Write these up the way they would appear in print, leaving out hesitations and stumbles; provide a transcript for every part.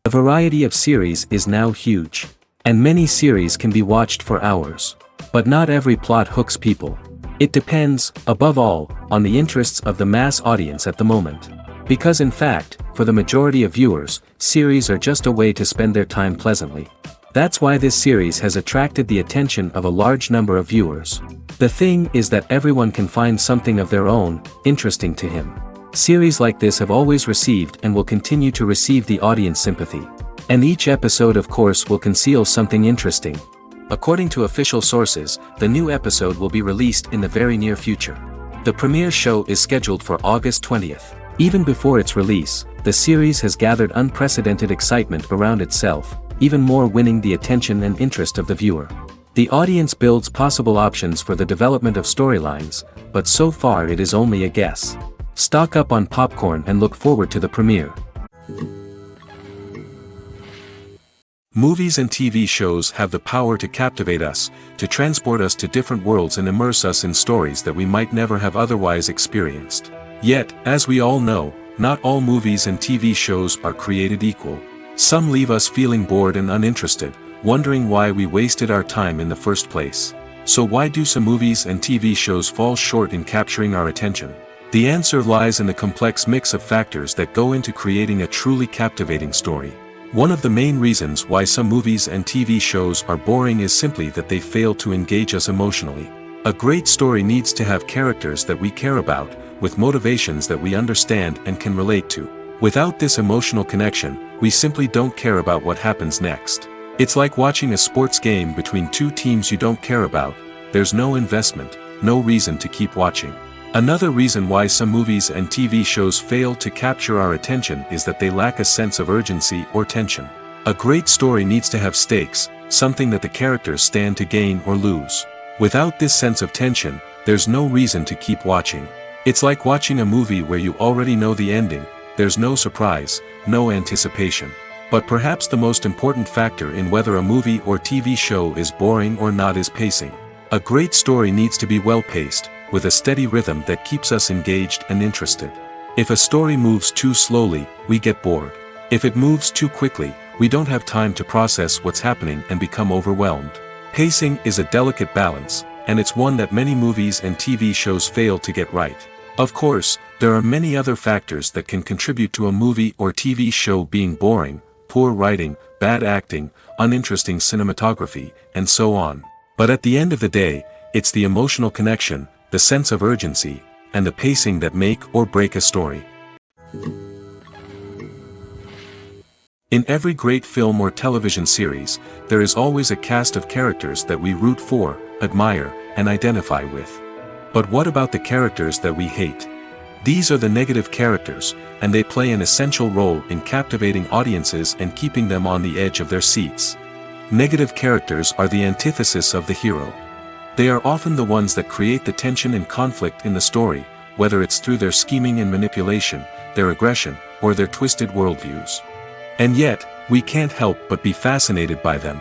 The variety of series is now huge. And many series can be watched for hours. But not every plot hooks people. It depends, above all, on the interests of the mass audience at the moment. Because in fact, for the majority of viewers, series are just a way to spend their time pleasantly. That's why this series has attracted the attention of a large number of viewers. The thing is that everyone can find something of their own, interesting to him. Series like this have always received and will continue to receive the audience sympathy. And each episode of course will conceal something interesting. According to official sources, the new episode will be released in the very near future. The premiere show is scheduled for August 20th. Even before its release, the series has gathered unprecedented excitement around itself, even more winning the attention and interest of the viewer. The audience builds possible options for the development of storylines, but so far it is only a guess. Stock up on popcorn and look forward to the premiere. Movies and TV shows have the power to captivate us, to transport us to different worlds and immerse us in stories that we might never have otherwise experienced. Yet, as we all know, not all movies and TV shows are created equal. Some leave us feeling bored and uninterested, wondering why we wasted our time in the first place. So why do some movies and TV shows fall short in capturing our attention? The answer lies in the complex mix of factors that go into creating a truly captivating story. One of the main reasons why some movies and TV shows are boring is simply that they fail to engage us emotionally. A great story needs to have characters that we care about, with motivations that we understand and can relate to. Without this emotional connection, we simply don't care about what happens next. It's like watching a sports game between two teams you don't care about. There's no investment, no reason to keep watching. Another reason why some movies and TV shows fail to capture our attention is that they lack a sense of urgency or tension. A great story needs to have stakes, something that the characters stand to gain or lose. Without this sense of tension, there's no reason to keep watching. It's like watching a movie where you already know the ending, there's no surprise, no anticipation. But perhaps the most important factor in whether a movie or TV show is boring or not is pacing. A great story needs to be well-paced, with a steady rhythm that keeps us engaged and interested. If a story moves too slowly, we get bored. If it moves too quickly, we don't have time to process what's happening and become overwhelmed. Pacing is a delicate balance, and it's one that many movies and TV shows fail to get right. Of course, there are many other factors that can contribute to a movie or TV show being boring: poor writing, bad acting, uninteresting cinematography, and so on. But at the end of the day, it's the emotional connection, the sense of urgency, and the pacing that make or break a story. In every great film or television series, there is always a cast of characters that we root for, admire, and identify with. But what about the characters that we hate? These are the negative characters, and they play an essential role in captivating audiences and keeping them on the edge of their seats. Negative characters are the antithesis of the hero. They are often the ones that create the tension and conflict in the story, whether it's through their scheming and manipulation, their aggression, or their twisted worldviews. And yet, we can't help but be fascinated by them.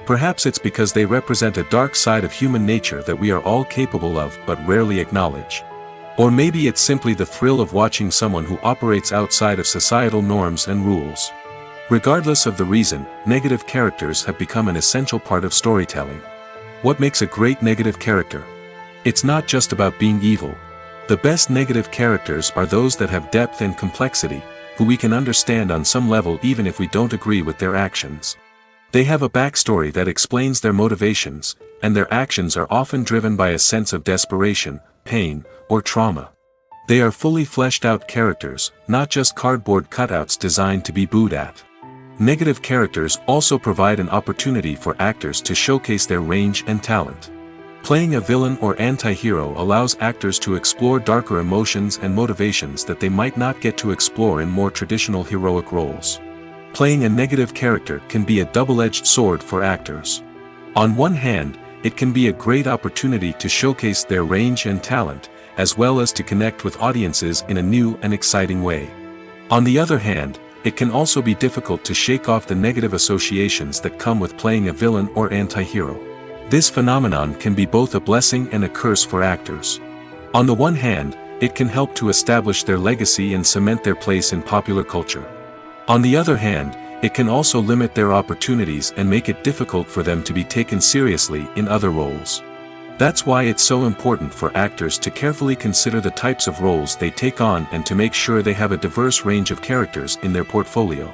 Perhaps it's because they represent a dark side of human nature that we are all capable of but rarely acknowledge. Or maybe it's simply the thrill of watching someone who operates outside of societal norms and rules. Regardless of the reason, negative characters have become an essential part of storytelling. What makes a great negative character? It's not just about being evil. The best negative characters are those that have depth and complexity, who we can understand on some level even if we don't agree with their actions. They have a backstory that explains their motivations, and their actions are often driven by a sense of desperation, pain, or trauma. They are fully fleshed out characters, not just cardboard cutouts designed to be booed at. Negative characters also provide an opportunity for actors to showcase their range and talent. Playing a villain or anti-hero allows actors to explore darker emotions and motivations that they might not get to explore in more traditional heroic roles. Playing a negative character can be a double-edged sword for actors. On one hand, it can be a great opportunity to showcase their range and talent, as well as to connect with audiences in a new and exciting way. On the other hand, it can also be difficult to shake off the negative associations that come with playing a villain or anti-hero. This phenomenon can be both a blessing and a curse for actors. On the one hand, it can help to establish their legacy and cement their place in popular culture. On the other hand, it can also limit their opportunities and make it difficult for them to be taken seriously in other roles. That's why it's so important for actors to carefully consider the types of roles they take on and to make sure they have a diverse range of characters in their portfolio.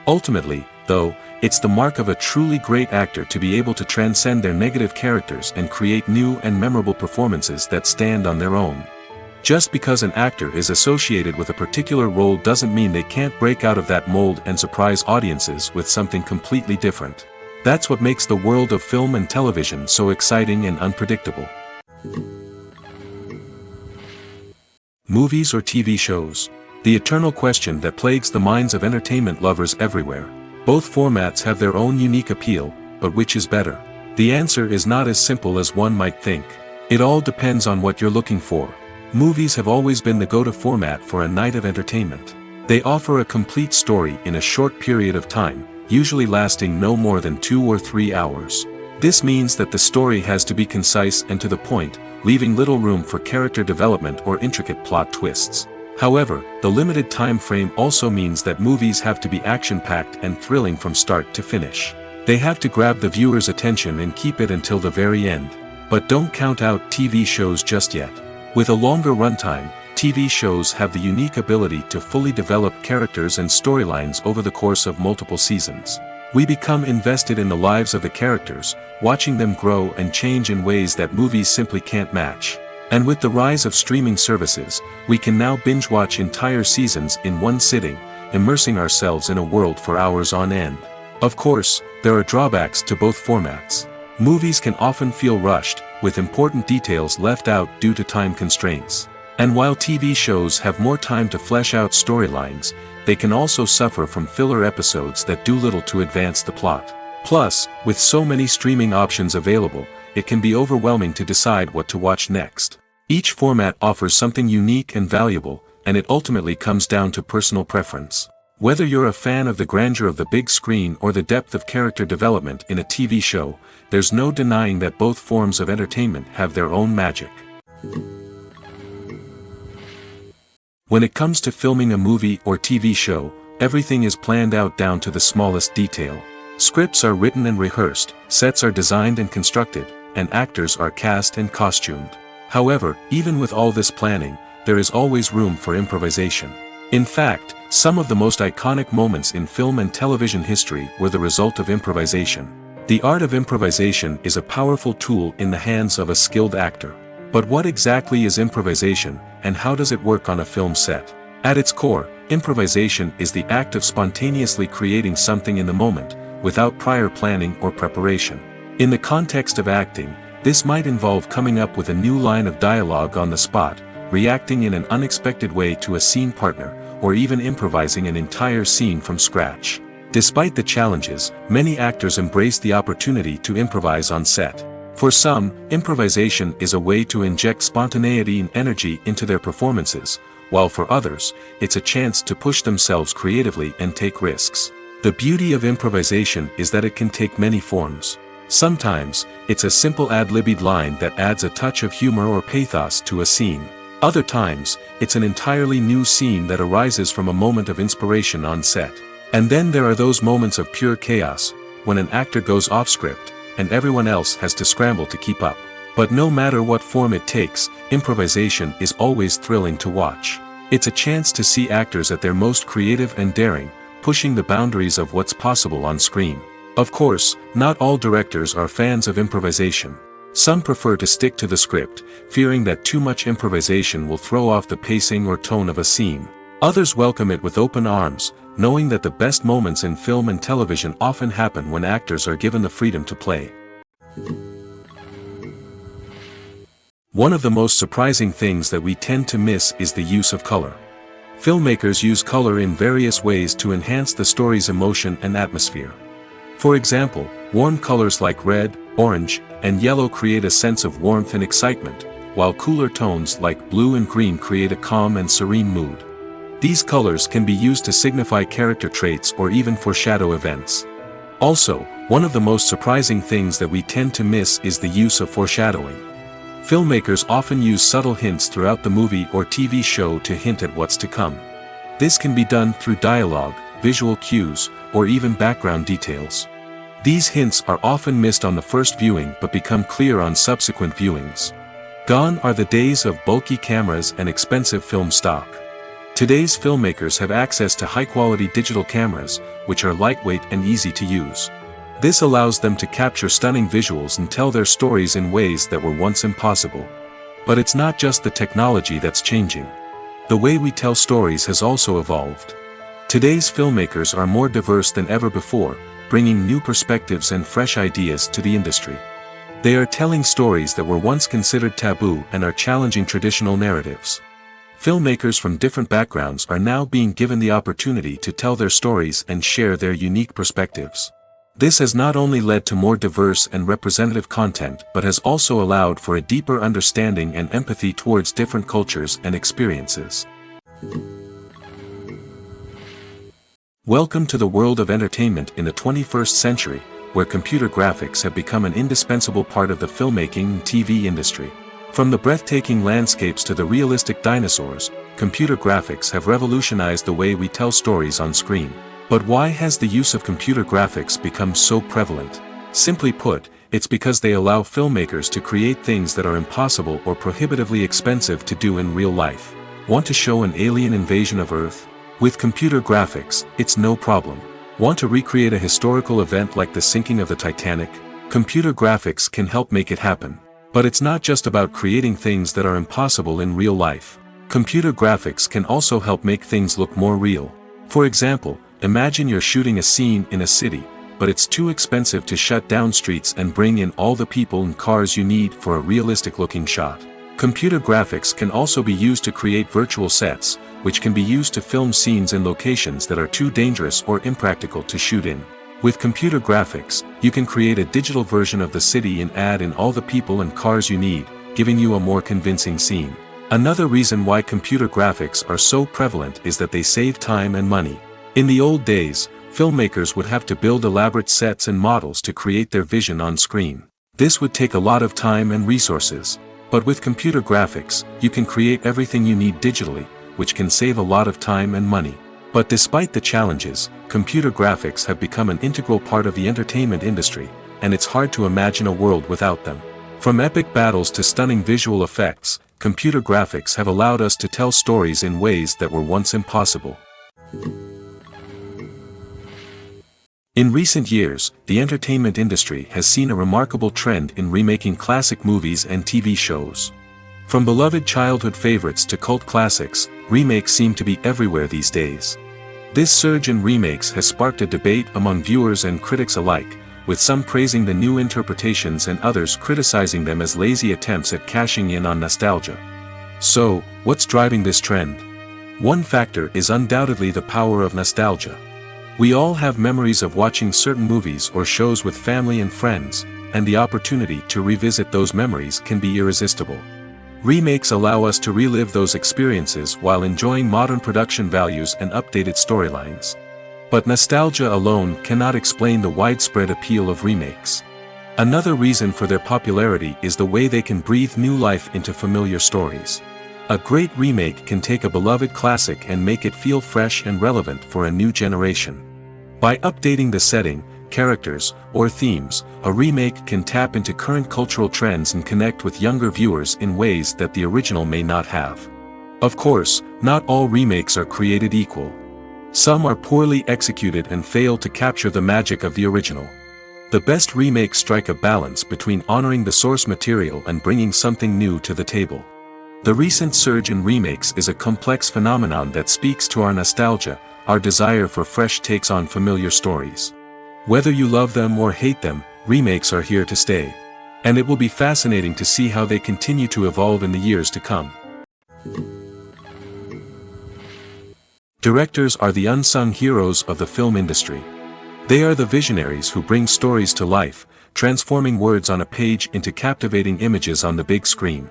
Ultimately, though, it's the mark of a truly great actor to be able to transcend their negative characters and create new and memorable performances that stand on their own. Just because an actor is associated with a particular role doesn't mean they can't break out of that mold and surprise audiences with something completely different. That's what makes the world of film and television so exciting and unpredictable. Movies or TV shows? The eternal question that plagues the minds of entertainment lovers everywhere. Both formats have their own unique appeal, but which is better? The answer is not as simple as one might think. It all depends on what you're looking for. Movies have always been the go-to format for a night of entertainment. They offer a complete story in a short period of time, usually lasting no more than 2 or 3 hours. This means that the story has to be concise and to the point, leaving little room for character development or intricate plot twists. However, the limited time frame also means that movies have to be action-packed and thrilling from start to finish. They have to grab the viewer's attention and keep it until the very end. But don't count out TV shows just yet. With a longer runtime, TV shows have the unique ability to fully develop characters and storylines over the course of multiple seasons. We become invested in the lives of the characters, watching them grow and change in ways that movies simply can't match. And with the rise of streaming services, we can now binge-watch entire seasons in one sitting, immersing ourselves in a world for hours on end. Of course, there are drawbacks to both formats. Movies can often feel rushed, with important details left out due to time constraints. And while TV shows have more time to flesh out storylines, they can also suffer from filler episodes that do little to advance the plot. Plus, with so many streaming options available, it can be overwhelming to decide what to watch next. Each format offers something unique and valuable, and it ultimately comes down to personal preference. Whether you're a fan of the grandeur of the big screen or the depth of character development in a TV show, there's no denying that both forms of entertainment have their own magic. When it comes to filming a movie or TV show, everything is planned out down to the smallest detail. Scripts are written and rehearsed, sets are designed and constructed, and actors are cast and costumed. However, even with all this planning, there is always room for improvisation. In fact, some of the most iconic moments in film and television history were the result of improvisation. The art of improvisation is a powerful tool in the hands of a skilled actor. But what exactly is improvisation, and how does it work on a film set? At its core, improvisation is the act of spontaneously creating something in the moment, without prior planning or preparation. In the context of acting, this might involve coming up with a new line of dialogue on the spot, reacting in an unexpected way to a scene partner, or even improvising an entire scene from scratch. Despite the challenges, many actors embrace the opportunity to improvise on set. For some, improvisation is a way to inject spontaneity and energy into their performances, while for others, it's a chance to push themselves creatively and take risks. The beauty of improvisation is that it can take many forms. Sometimes, it's a simple ad-libbed line that adds a touch of humor or pathos to a scene. Other times, it's an entirely new scene that arises from a moment of inspiration on set. And then there are those moments of pure chaos, when an actor goes off script, and everyone else has to scramble to keep up. But no matter what form it takes, improvisation is always thrilling to watch. It's a chance to see actors at their most creative and daring, pushing the boundaries of what's possible on screen. Of course, not all directors are fans of improvisation. Some prefer to stick to the script, fearing that too much improvisation will throw off the pacing or tone of a scene. Others welcome it with open arms, knowing that the best moments in film and television often happen when actors are given the freedom to play. One of the most surprising things that we tend to miss is the use of color. Filmmakers use color in various ways to enhance the story's emotion and atmosphere. For example, warm colors like red, orange, and yellow create a sense of warmth and excitement, while cooler tones like blue and green create a calm and serene mood. These colors can be used to signify character traits or even foreshadow events. Also, one of the most surprising things that we tend to miss is the use of foreshadowing. Filmmakers often use subtle hints throughout the movie or TV show to hint at what's to come. This can be done through dialogue, visual cues, or even background details. These hints are often missed on the first viewing but become clear on subsequent viewings. Gone are the days of bulky cameras and expensive film stock. Today's filmmakers have access to high-quality digital cameras, which are lightweight and easy to use. This allows them to capture stunning visuals and tell their stories in ways that were once impossible. But it's not just the technology that's changing. The way we tell stories has also evolved. Today's filmmakers are more diverse than ever before, bringing new perspectives and fresh ideas to the industry. They are telling stories that were once considered taboo and are challenging traditional narratives. Filmmakers from different backgrounds are now being given the opportunity to tell their stories and share their unique perspectives. This has not only led to more diverse and representative content but has also allowed for a deeper understanding and empathy towards different cultures and experiences. Welcome to the world of entertainment in the 21st century, where computer graphics have become an indispensable part of the filmmaking and TV industry. From the breathtaking landscapes to the realistic dinosaurs, computer graphics have revolutionized the way we tell stories on screen. But why has the use of computer graphics become so prevalent? Simply put, it's because they allow filmmakers to create things that are impossible or prohibitively expensive to do in real life. Want to show an alien invasion of Earth? With computer graphics, it's no problem. Want to recreate a historical event like the sinking of the Titanic? Computer graphics can help make it happen. But it's not just about creating things that are impossible in real life. Computer graphics can also help make things look more real. For example, imagine you're shooting a scene in a city, but it's too expensive to shut down streets and bring in all the people and cars you need for a realistic-looking shot. Computer graphics can also be used to create virtual sets, which can be used to film scenes in locations that are too dangerous or impractical to shoot in. With computer graphics, you can create a digital version of the city and add in all the people and cars you need, giving you a more convincing scene. Another reason why computer graphics are so prevalent is that they save time and money. In the old days, filmmakers would have to build elaborate sets and models to create their vision on screen. This would take a lot of time and resources. But with computer graphics, you can create everything you need digitally, which can save a lot of time and money. But despite the challenges, computer graphics have become an integral part of the entertainment industry, and it's hard to imagine a world without them. From epic battles to stunning visual effects, computer graphics have allowed us to tell stories in ways that were once impossible. In recent years, the entertainment industry has seen a remarkable trend in remaking classic movies and TV shows. From beloved childhood favorites to cult classics, remakes seem to be everywhere these days. This surge in remakes has sparked a debate among viewers and critics alike, with some praising the new interpretations and others criticizing them as lazy attempts at cashing in on nostalgia. So, what's driving this trend? One factor is undoubtedly the power of nostalgia. We all have memories of watching certain movies or shows with family and friends, and the opportunity to revisit those memories can be irresistible. Remakes allow us to relive those experiences while enjoying modern production values and updated storylines. But nostalgia alone cannot explain the widespread appeal of remakes. Another reason for their popularity is the way they can breathe new life into familiar stories. A great remake can take a beloved classic and make it feel fresh and relevant for a new generation. By updating the setting, characters, or themes, a remake can tap into current cultural trends and connect with younger viewers in ways that the original may not have. Of course, Not all remakes are created equal. Some are poorly executed and fail to capture the magic of the original. The best remakes strike a balance between honoring the source material and bringing something new to the table. The recent surge in remakes is a complex phenomenon that speaks to our nostalgia, our desire for fresh takes on familiar stories. Whether you love them or hate them, remakes are here to stay. And it will be fascinating to see how they continue to evolve in the years to come. Directors are the unsung heroes of the film industry. They are the visionaries who bring stories to life, transforming words on a page into captivating images on the big screen.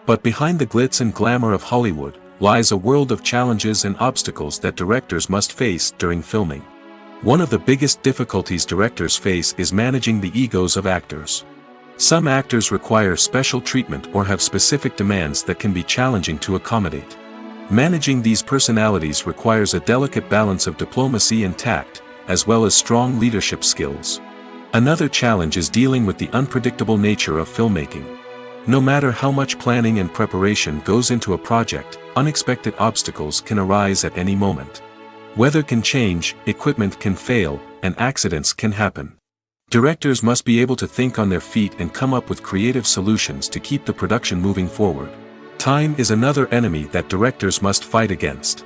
But behind the glitz and glamour of Hollywood lies a world of challenges and obstacles that directors must face during filming. One of the biggest difficulties directors face is managing the egos of actors. Some actors require special treatment or have specific demands that can be challenging to accommodate. Managing these personalities requires a delicate balance of diplomacy and tact, as well as strong leadership skills. Another challenge is dealing with the unpredictable nature of filmmaking. No matter how much planning and preparation goes into a project, unexpected obstacles can arise at any moment. Weather can change, equipment can fail, and accidents can happen. Directors must be able to think on their feet and come up with creative solutions to keep the production moving forward. Time is another enemy that directors must fight against.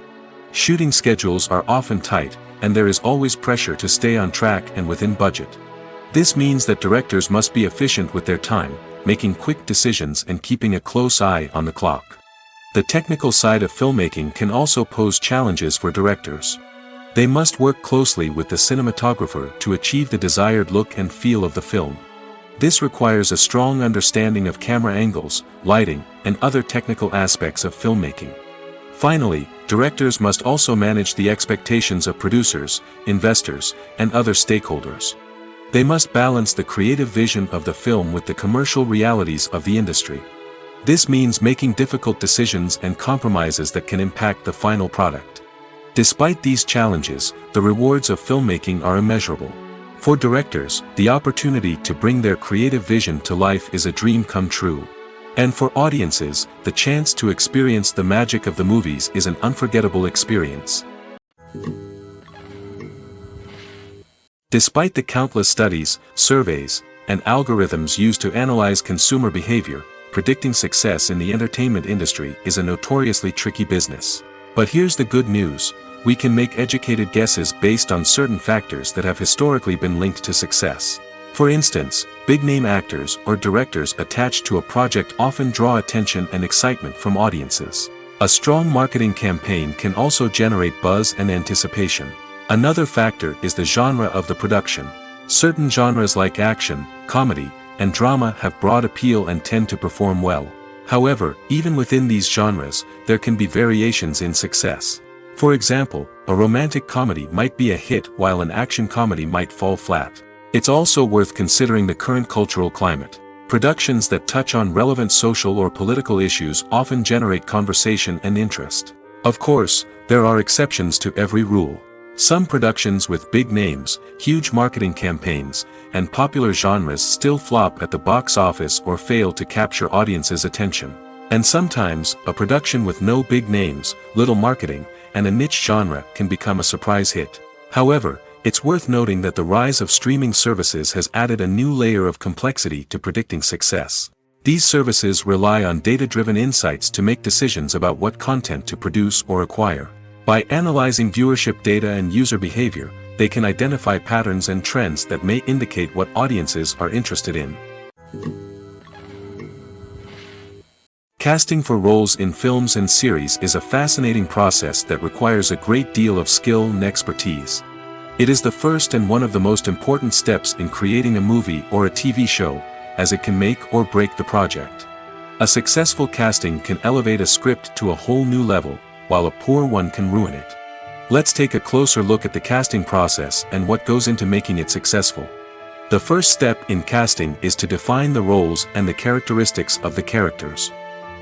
Shooting schedules are often tight, and there is always pressure to stay on track and within budget. This means that directors must be efficient with their time, making quick decisions and keeping a close eye on the clock. The technical side of filmmaking can also pose challenges for directors. They must work closely with the cinematographer to achieve the desired look and feel of the film. This requires a strong understanding of camera angles, lighting, and other technical aspects of filmmaking. Finally, directors must also manage the expectations of producers, investors, and other stakeholders. They must balance the creative vision of the film with the commercial realities of the industry. This means making difficult decisions and compromises that can impact the final product. Despite these challenges, the rewards of filmmaking are immeasurable. For directors, the opportunity to bring their creative vision to life is a dream come true. And for audiences, the chance to experience the magic of the movies is an unforgettable experience. Despite the countless studies, surveys, and algorithms used to analyze consumer behavior, predicting success in the entertainment industry is a notoriously tricky business. But here's the good news: we can make educated guesses based on certain factors that have historically been linked to success. For instance, big-name actors or directors attached to a project often draw attention and excitement from audiences. A strong marketing campaign can also generate buzz and anticipation. Another factor is the genre of the production. Certain genres like action, comedy, and drama have broad appeal and tend to perform well. However, even within these genres, there can be variations in success. For example, a romantic comedy might be a hit while an action comedy might fall flat. It's also worth considering the current cultural climate. Productions that touch on relevant social or political issues often generate conversation and interest. Of course, there are exceptions to every rule. Some productions with big names, huge marketing campaigns, and popular genres still flop at the box office or fail to capture audiences' attention. And sometimes, a production with no big names, little marketing, and a niche genre can become a surprise hit. However, it's worth noting that the rise of streaming services has added a new layer of complexity to predicting success. These services rely on data-driven insights to make decisions about what content to produce or acquire. By analyzing viewership data and user behavior, they can identify patterns and trends that may indicate what audiences are interested in. Casting for roles in films and series is a fascinating process that requires a great deal of skill and expertise. It is the first and one of the most important steps in creating a movie or a TV show, as it can make or break the project. A successful casting can elevate a script to a whole new level, while a poor one can ruin it. Let's take a closer look at the casting process and what goes into making it successful. The first step in casting is to define the roles and the characteristics of the characters.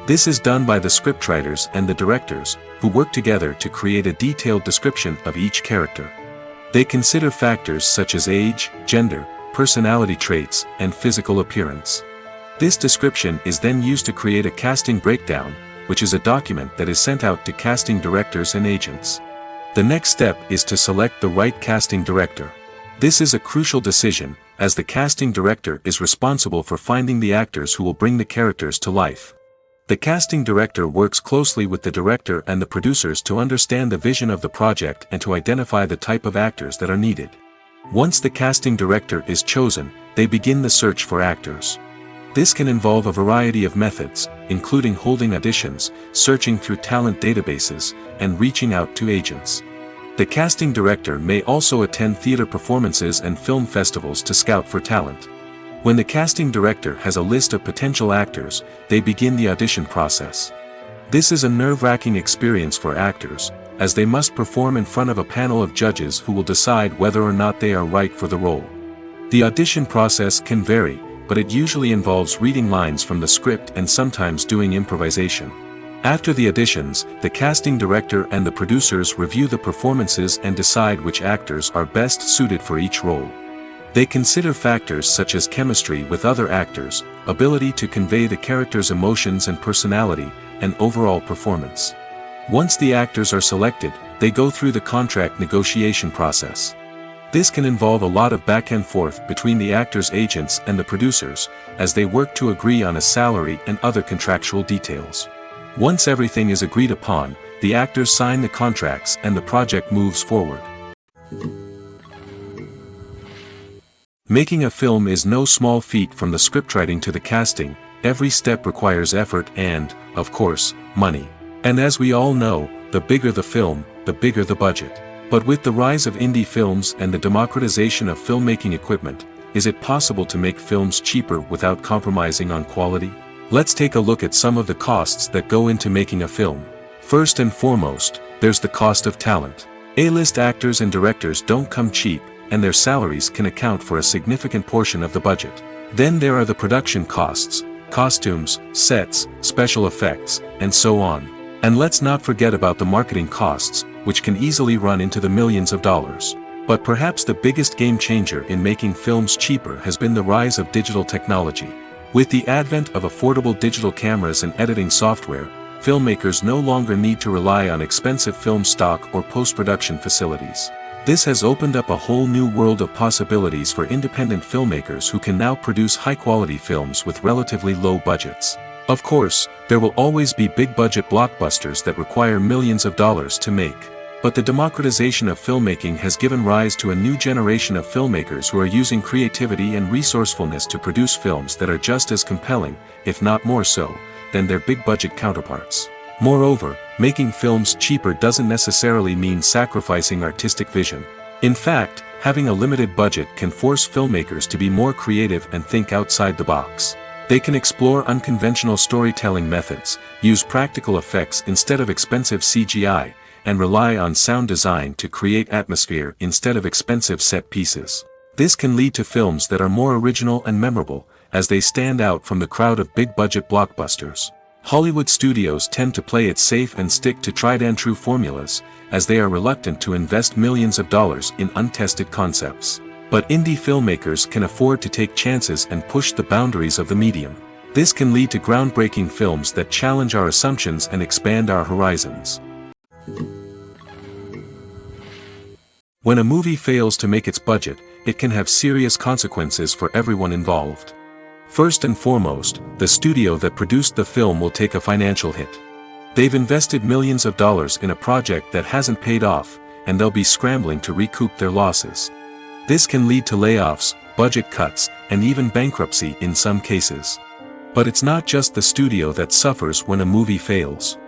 This is done by the scriptwriters and the directors, who work together to create a detailed description of each character. They consider factors such as age, gender, personality traits, and physical appearance. This description is then used to create a casting breakdown, which is a document that is sent out to casting directors and agents. The next step is to select the right casting director. This is a crucial decision, as the casting director is responsible for finding the actors who will bring the characters to life. The casting director works closely with the director and the producers to understand the vision of the project and to identify the type of actors that are needed. Once the casting director is chosen, they begin the search for actors. This can involve a variety of methods, including holding auditions, searching through talent databases, and reaching out to agents. The casting director may also attend theater performances and film festivals to scout for talent. When the casting director has a list of potential actors, they begin the audition process. This is a nerve-wracking experience for actors, as they must perform in front of a panel of judges who will decide whether or not they are right for the role. The audition process can vary, but it usually involves reading lines from the script and sometimes doing improvisation. After the auditions, the casting director and the producers review the performances and decide which actors are best suited for each role. They consider factors such as chemistry with other actors, ability to convey the character's emotions and personality, and overall performance. Once the actors are selected, they go through the contract negotiation process. This can involve a lot of back and forth between the actors' agents and the producers, as they work to agree on a salary and other contractual details. Once everything is agreed upon, the actors sign the contracts and the project moves forward. Making a film is no small feat. From the scriptwriting to the casting, every step requires effort and, of course, money. And as we all know, the bigger the film, the bigger the budget. But with the rise of indie films and the democratization of filmmaking equipment, is it possible to make films cheaper without compromising on quality? Let's take a look at some of the costs that go into making a film. First and foremost, there's the cost of talent. A-list actors and directors don't come cheap, and their salaries can account for a significant portion of the budget. Then there are the production costs, costumes, sets, special effects, and so on. And let's not forget about the marketing costs, which can easily run into the millions of dollars. But perhaps the biggest game changer in making films cheaper has been the rise of digital technology. With the advent of affordable digital cameras and editing software, filmmakers no longer need to rely on expensive film stock or post-production facilities. This has opened up a whole new world of possibilities for independent filmmakers who can now produce high-quality films with relatively low budgets. Of course, there will always be big-budget blockbusters that require millions of dollars to make. But the democratization of filmmaking has given rise to a new generation of filmmakers who are using creativity and resourcefulness to produce films that are just as compelling, if not more so, than their big-budget counterparts. Moreover, making films cheaper doesn't necessarily mean sacrificing artistic vision. In fact, having a limited budget can force filmmakers to be more creative and think outside the box. They can explore unconventional storytelling methods, use practical effects instead of expensive CGI, and rely on sound design to create atmosphere instead of expensive set pieces. This can lead to films that are more original and memorable, as they stand out from the crowd of big-budget blockbusters. Hollywood studios tend to play it safe and stick to tried-and-true formulas, as they are reluctant to invest millions of dollars in untested concepts. But indie filmmakers can afford to take chances and push the boundaries of the medium. This can lead to groundbreaking films that challenge our assumptions and expand our horizons. When a movie fails to make its budget, it can have serious consequences for everyone involved. First and foremost, the studio that produced the film will take a financial hit. They've invested millions of dollars in a project that hasn't paid off, and they'll be scrambling to recoup their losses. This can lead to layoffs, budget cuts, and even bankruptcy in some cases. But it's not just the studio that suffers when a movie fails.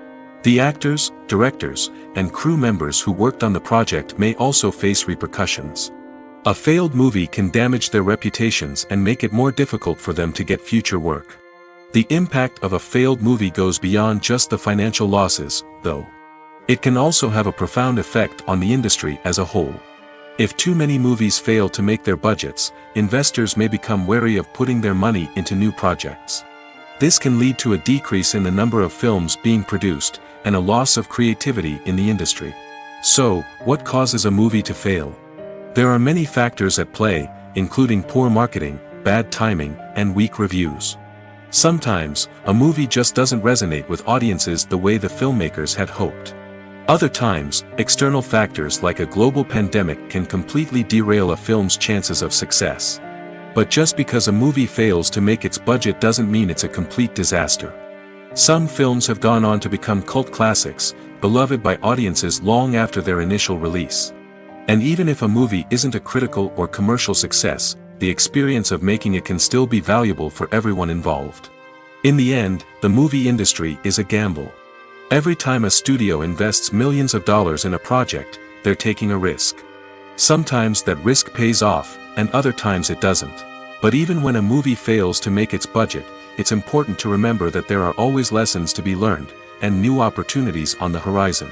The actors, directors, and crew members who worked on the project may also face repercussions. A failed movie can damage their reputations and make it more difficult for them to get future work. The impact of a failed movie goes beyond just the financial losses, though. It can also have a profound effect on the industry as a whole. If too many movies fail to make their budgets, investors may become wary of putting their money into new projects. This can lead to a decrease in the number of films being produced, and a loss of creativity in the industry. So, what causes a movie to fail? There are many factors at play, including poor marketing, bad timing, and weak reviews. Sometimes, a movie just doesn't resonate with audiences the way the filmmakers had hoped. Other times, external factors like a global pandemic can completely derail a film's chances of success. But just because a movie fails to make its budget doesn't mean it's a complete disaster. Some films have gone on to become cult classics, beloved by audiences long after their initial release. And even if a movie isn't a critical or commercial success, the experience of making it can still be valuable for everyone involved. In the end, the movie industry is a gamble. Every time a studio invests millions of dollars in a project, they're taking a risk. Sometimes that risk pays off, and other times it doesn't. But even when a movie fails to make its budget, it's important to remember that there are always lessons to be learned, and new opportunities on the horizon.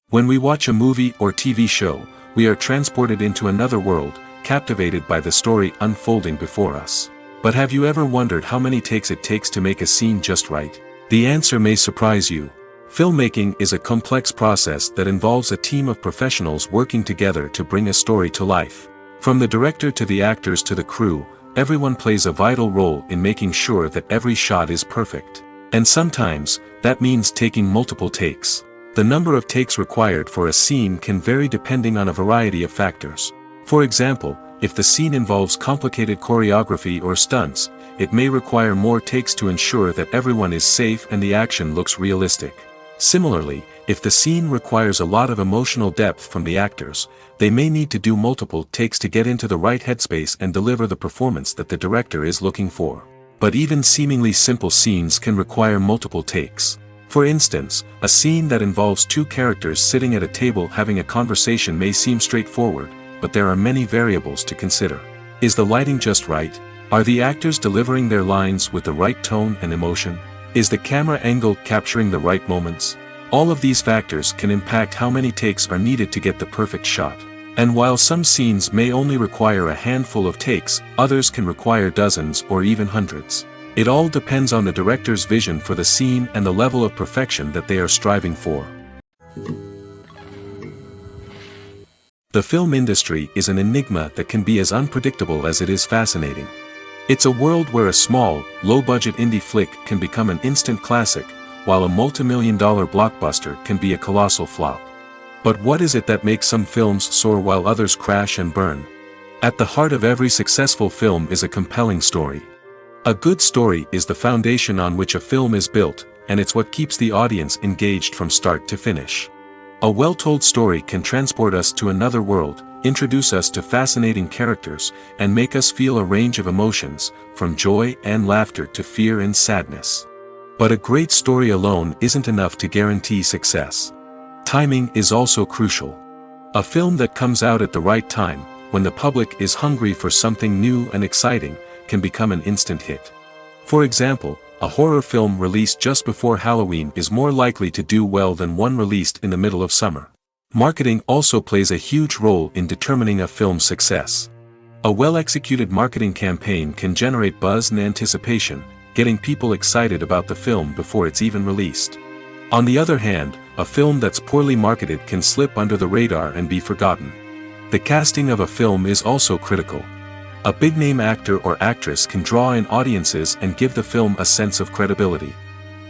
When we watch a movie or TV show, we are transported into another world, captivated by the story unfolding before us. But have you ever wondered how many takes it takes to make a scene just right? The answer may surprise you. Filmmaking is a complex process that involves a team of professionals working together to bring a story to life. From the director to the actors to the crew, everyone plays a vital role in making sure that every shot is perfect. And sometimes, that means taking multiple takes. The number of takes required for a scene can vary depending on a variety of factors. For example, if the scene involves complicated choreography or stunts, it may require more takes to ensure that everyone is safe and the action looks realistic. Similarly, if the scene requires a lot of emotional depth from the actors, they may need to do multiple takes to get into the right headspace and deliver the performance that the director is looking for. But even seemingly simple scenes can require multiple takes. For instance, a scene that involves two characters sitting at a table having a conversation may seem straightforward, but there are many variables to consider. Is the lighting just right? Are the actors delivering their lines with the right tone and emotion? Is the camera angle capturing the right moments? All of these factors can impact how many takes are needed to get the perfect shot. And while some scenes may only require a handful of takes, others can require dozens or even hundreds. It all depends on the director's vision for the scene and the level of perfection that they are striving for. The film industry is an enigma that can be as unpredictable as it is fascinating. It's a world where a small, low-budget indie flick can become an instant classic, while a multi-million-dollar blockbuster can be a colossal flop. But what is it that makes some films soar while others crash and burn? At the heart of every successful film is a compelling story. A good story is the foundation on which a film is built, and it's what keeps the audience engaged from start to finish. A well-told story can transport us to another world, introduce us to fascinating characters, and make us feel a range of emotions, from joy and laughter to fear and sadness. But a great story alone isn't enough to guarantee success. Timing is also crucial. A film that comes out at the right time, when the public is hungry for something new and exciting, can become an instant hit. For example, a horror film released just before Halloween is more likely to do well than one released in the middle of summer. Marketing also plays a huge role in determining a film's success. A well-executed marketing campaign can generate buzz and anticipation, getting people excited about the film before it's even released. On the other hand, a film that's poorly marketed can slip under the radar and be forgotten. The casting of a film is also critical. A big-name actor or actress can draw in audiences and give the film a sense of credibility.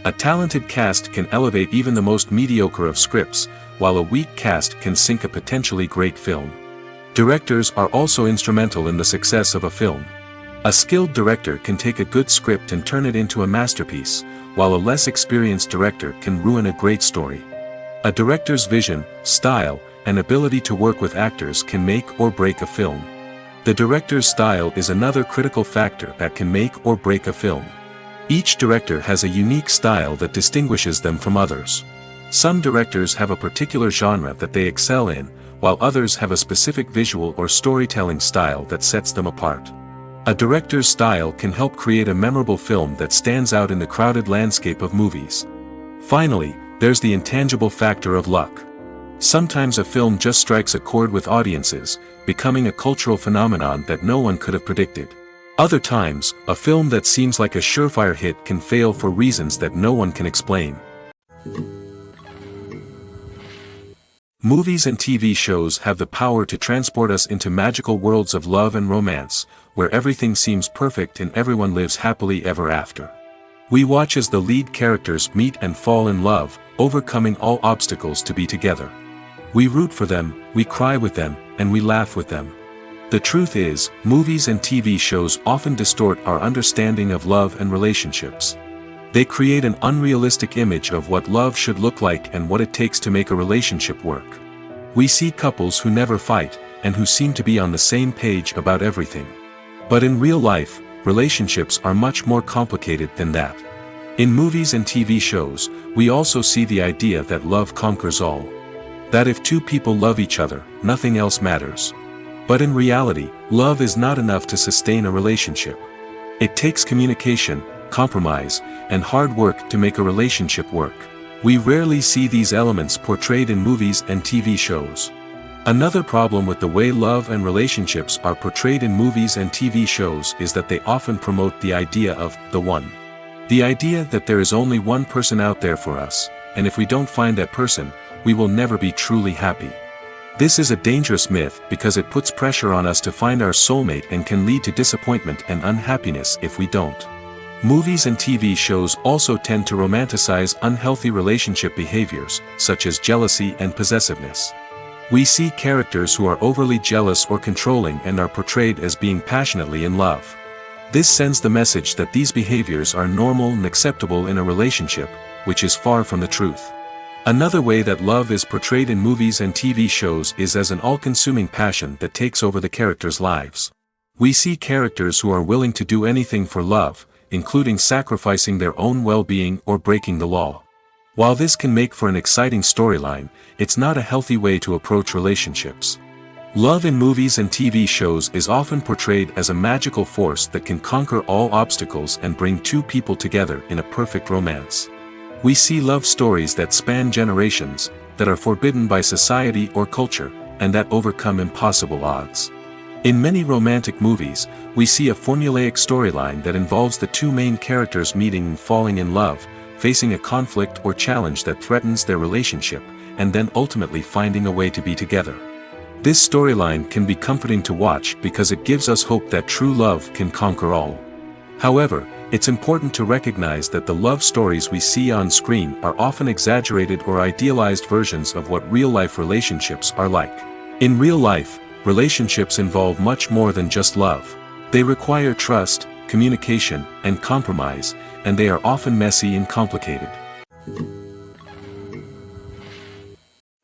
A talented cast can elevate even the most mediocre of scripts, while a weak cast can sink a potentially great film. Directors are also instrumental in the success of a film. A skilled director can take a good script and turn it into a masterpiece, while a less experienced director can ruin a great story. A director's vision, style, and ability to work with actors can make or break a film. The director's style is another critical factor that can make or break a film. Each director has a unique style that distinguishes them from others. Some directors have a particular genre that they excel in, while others have a specific visual or storytelling style that sets them apart. A director's style can help create a memorable film that stands out in the crowded landscape of movies. Finally, there's the intangible factor of luck. Sometimes a film just strikes a chord with audiences, becoming a cultural phenomenon that no one could have predicted. Other times, a film that seems like a surefire hit can fail for reasons that no one can explain. Movies and TV shows have the power to transport us into magical worlds of love and romance, where everything seems perfect and everyone lives happily ever after. We watch as the lead characters meet and fall in love, overcoming all obstacles to be together. We root for them, we cry with them, and we laugh with them. The truth is, movies and TV shows often distort our understanding of love and relationships. They create an unrealistic image of what love should look like and what it takes to make a relationship work. We see couples who never fight, and who seem to be on the same page about everything. But in real life, relationships are much more complicated than that. In movies and TV shows, we also see the idea that love conquers all. That if two people love each other, nothing else matters. But in reality, love is not enough to sustain a relationship. It takes communication, compromise, and hard work to make a relationship work. We rarely see these elements portrayed in movies and TV shows. Another problem with the way love and relationships are portrayed in movies and TV shows is that they often promote the idea of the one. The idea that there is only one person out there for us, and if we don't find that person, we will never be truly happy. This is a dangerous myth because it puts pressure on us to find our soulmate and can lead to disappointment and unhappiness if we don't. Movies and TV shows also tend to romanticize unhealthy relationship behaviors, such as jealousy and possessiveness. We see characters who are overly jealous or controlling and are portrayed as being passionately in love. This sends the message that these behaviors are normal and acceptable in a relationship, which is far from the truth. Another way that love is portrayed in movies and TV shows is as an all-consuming passion that takes over the characters' lives. We see characters who are willing to do anything for love, including sacrificing their own well-being or breaking the law. While this can make for an exciting storyline, it's not a healthy way to approach relationships. Love in movies and TV shows is often portrayed as a magical force that can conquer all obstacles and bring two people together in a perfect romance. We see love stories that span generations, that are forbidden by society or culture, and that overcome impossible odds. In many romantic movies, we see a formulaic storyline that involves the two main characters meeting and falling in love, facing a conflict or challenge that threatens their relationship, and then ultimately finding a way to be together. This storyline can be comforting to watch because it gives us hope that true love can conquer all. However, it's important to recognize that the love stories we see on screen are often exaggerated or idealized versions of what real-life relationships are like. In real life, relationships involve much more than just love. They require trust, communication, and compromise, and they are often messy and complicated.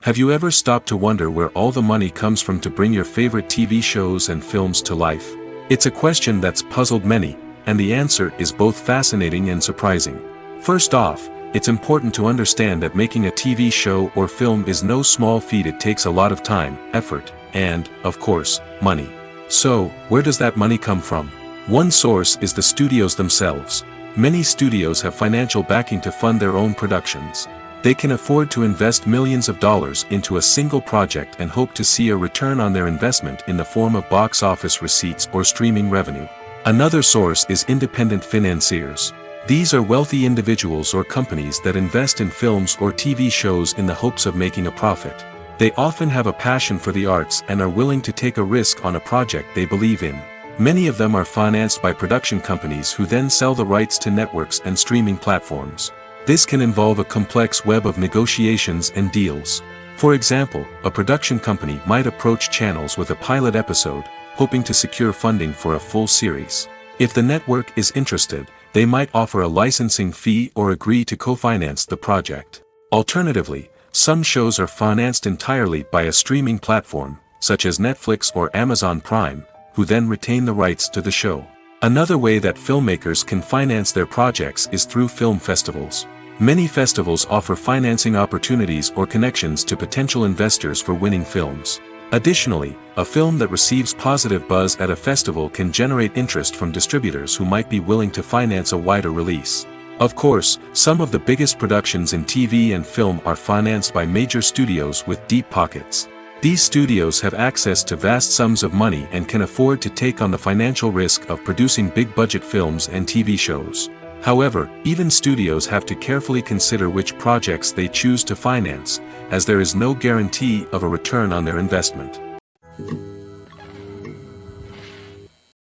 Have you ever stopped to wonder where all the money comes from to bring your favorite TV shows and films to life? It's a question that's puzzled many, and the answer is both fascinating and surprising. First off, it's important to understand that making a TV show or film is no small feat. It takes a lot of time, effort, and, of course, money. So, where does that money come from? One source is the studios themselves. Many studios have financial backing to fund their own productions. They can afford to invest millions of dollars into a single project and hope to see a return on their investment in the form of box office receipts or streaming revenue. Another source is independent financiers. These are wealthy individuals or companies that invest in films or TV shows in the hopes of making a profit. They often have a passion for the arts and are willing to take a risk on a project they believe in. Many of them are financed by production companies who then sell the rights to networks and streaming platforms. This can involve a complex web of negotiations and deals. For example, a production company might approach channels with a pilot episode, hoping to secure funding for a full series. If the network is interested, they might offer a licensing fee or agree to co-finance the project. Alternatively, some shows are financed entirely by a streaming platform, such as Netflix or Amazon Prime, who then retain the rights to the show. Another way that filmmakers can finance their projects is through film festivals. Many festivals offer financing opportunities or connections to potential investors for winning films. Additionally, a film that receives positive buzz at a festival can generate interest from distributors who might be willing to finance a wider release. Of course, some of the biggest productions in TV and film are financed by major studios with deep pockets. These studios have access to vast sums of money and can afford to take on the financial risk of producing big-budget films and TV shows. However, even studios have to carefully consider which projects they choose to finance, as there is no guarantee of a return on their investment.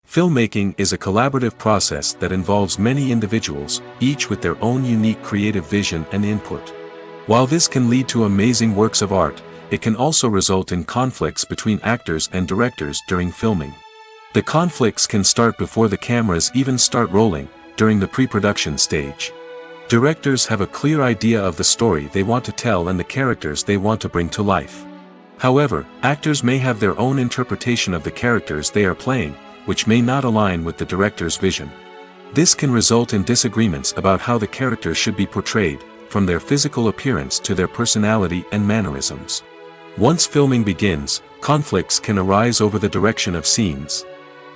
Filmmaking is a collaborative process that involves many individuals, each with their own unique creative vision and input. While this can lead to amazing works of art, it can also result in conflicts between actors and directors during filming. The conflicts can start before the cameras even start rolling, during the pre-production stage. Directors have a clear idea of the story they want to tell and the characters they want to bring to life. However, actors may have their own interpretation of the characters they are playing, which may not align with the director's vision. This can result in disagreements about how the characters should be portrayed, from their physical appearance to their personality and mannerisms. Once filming begins, conflicts can arise over the direction of scenes.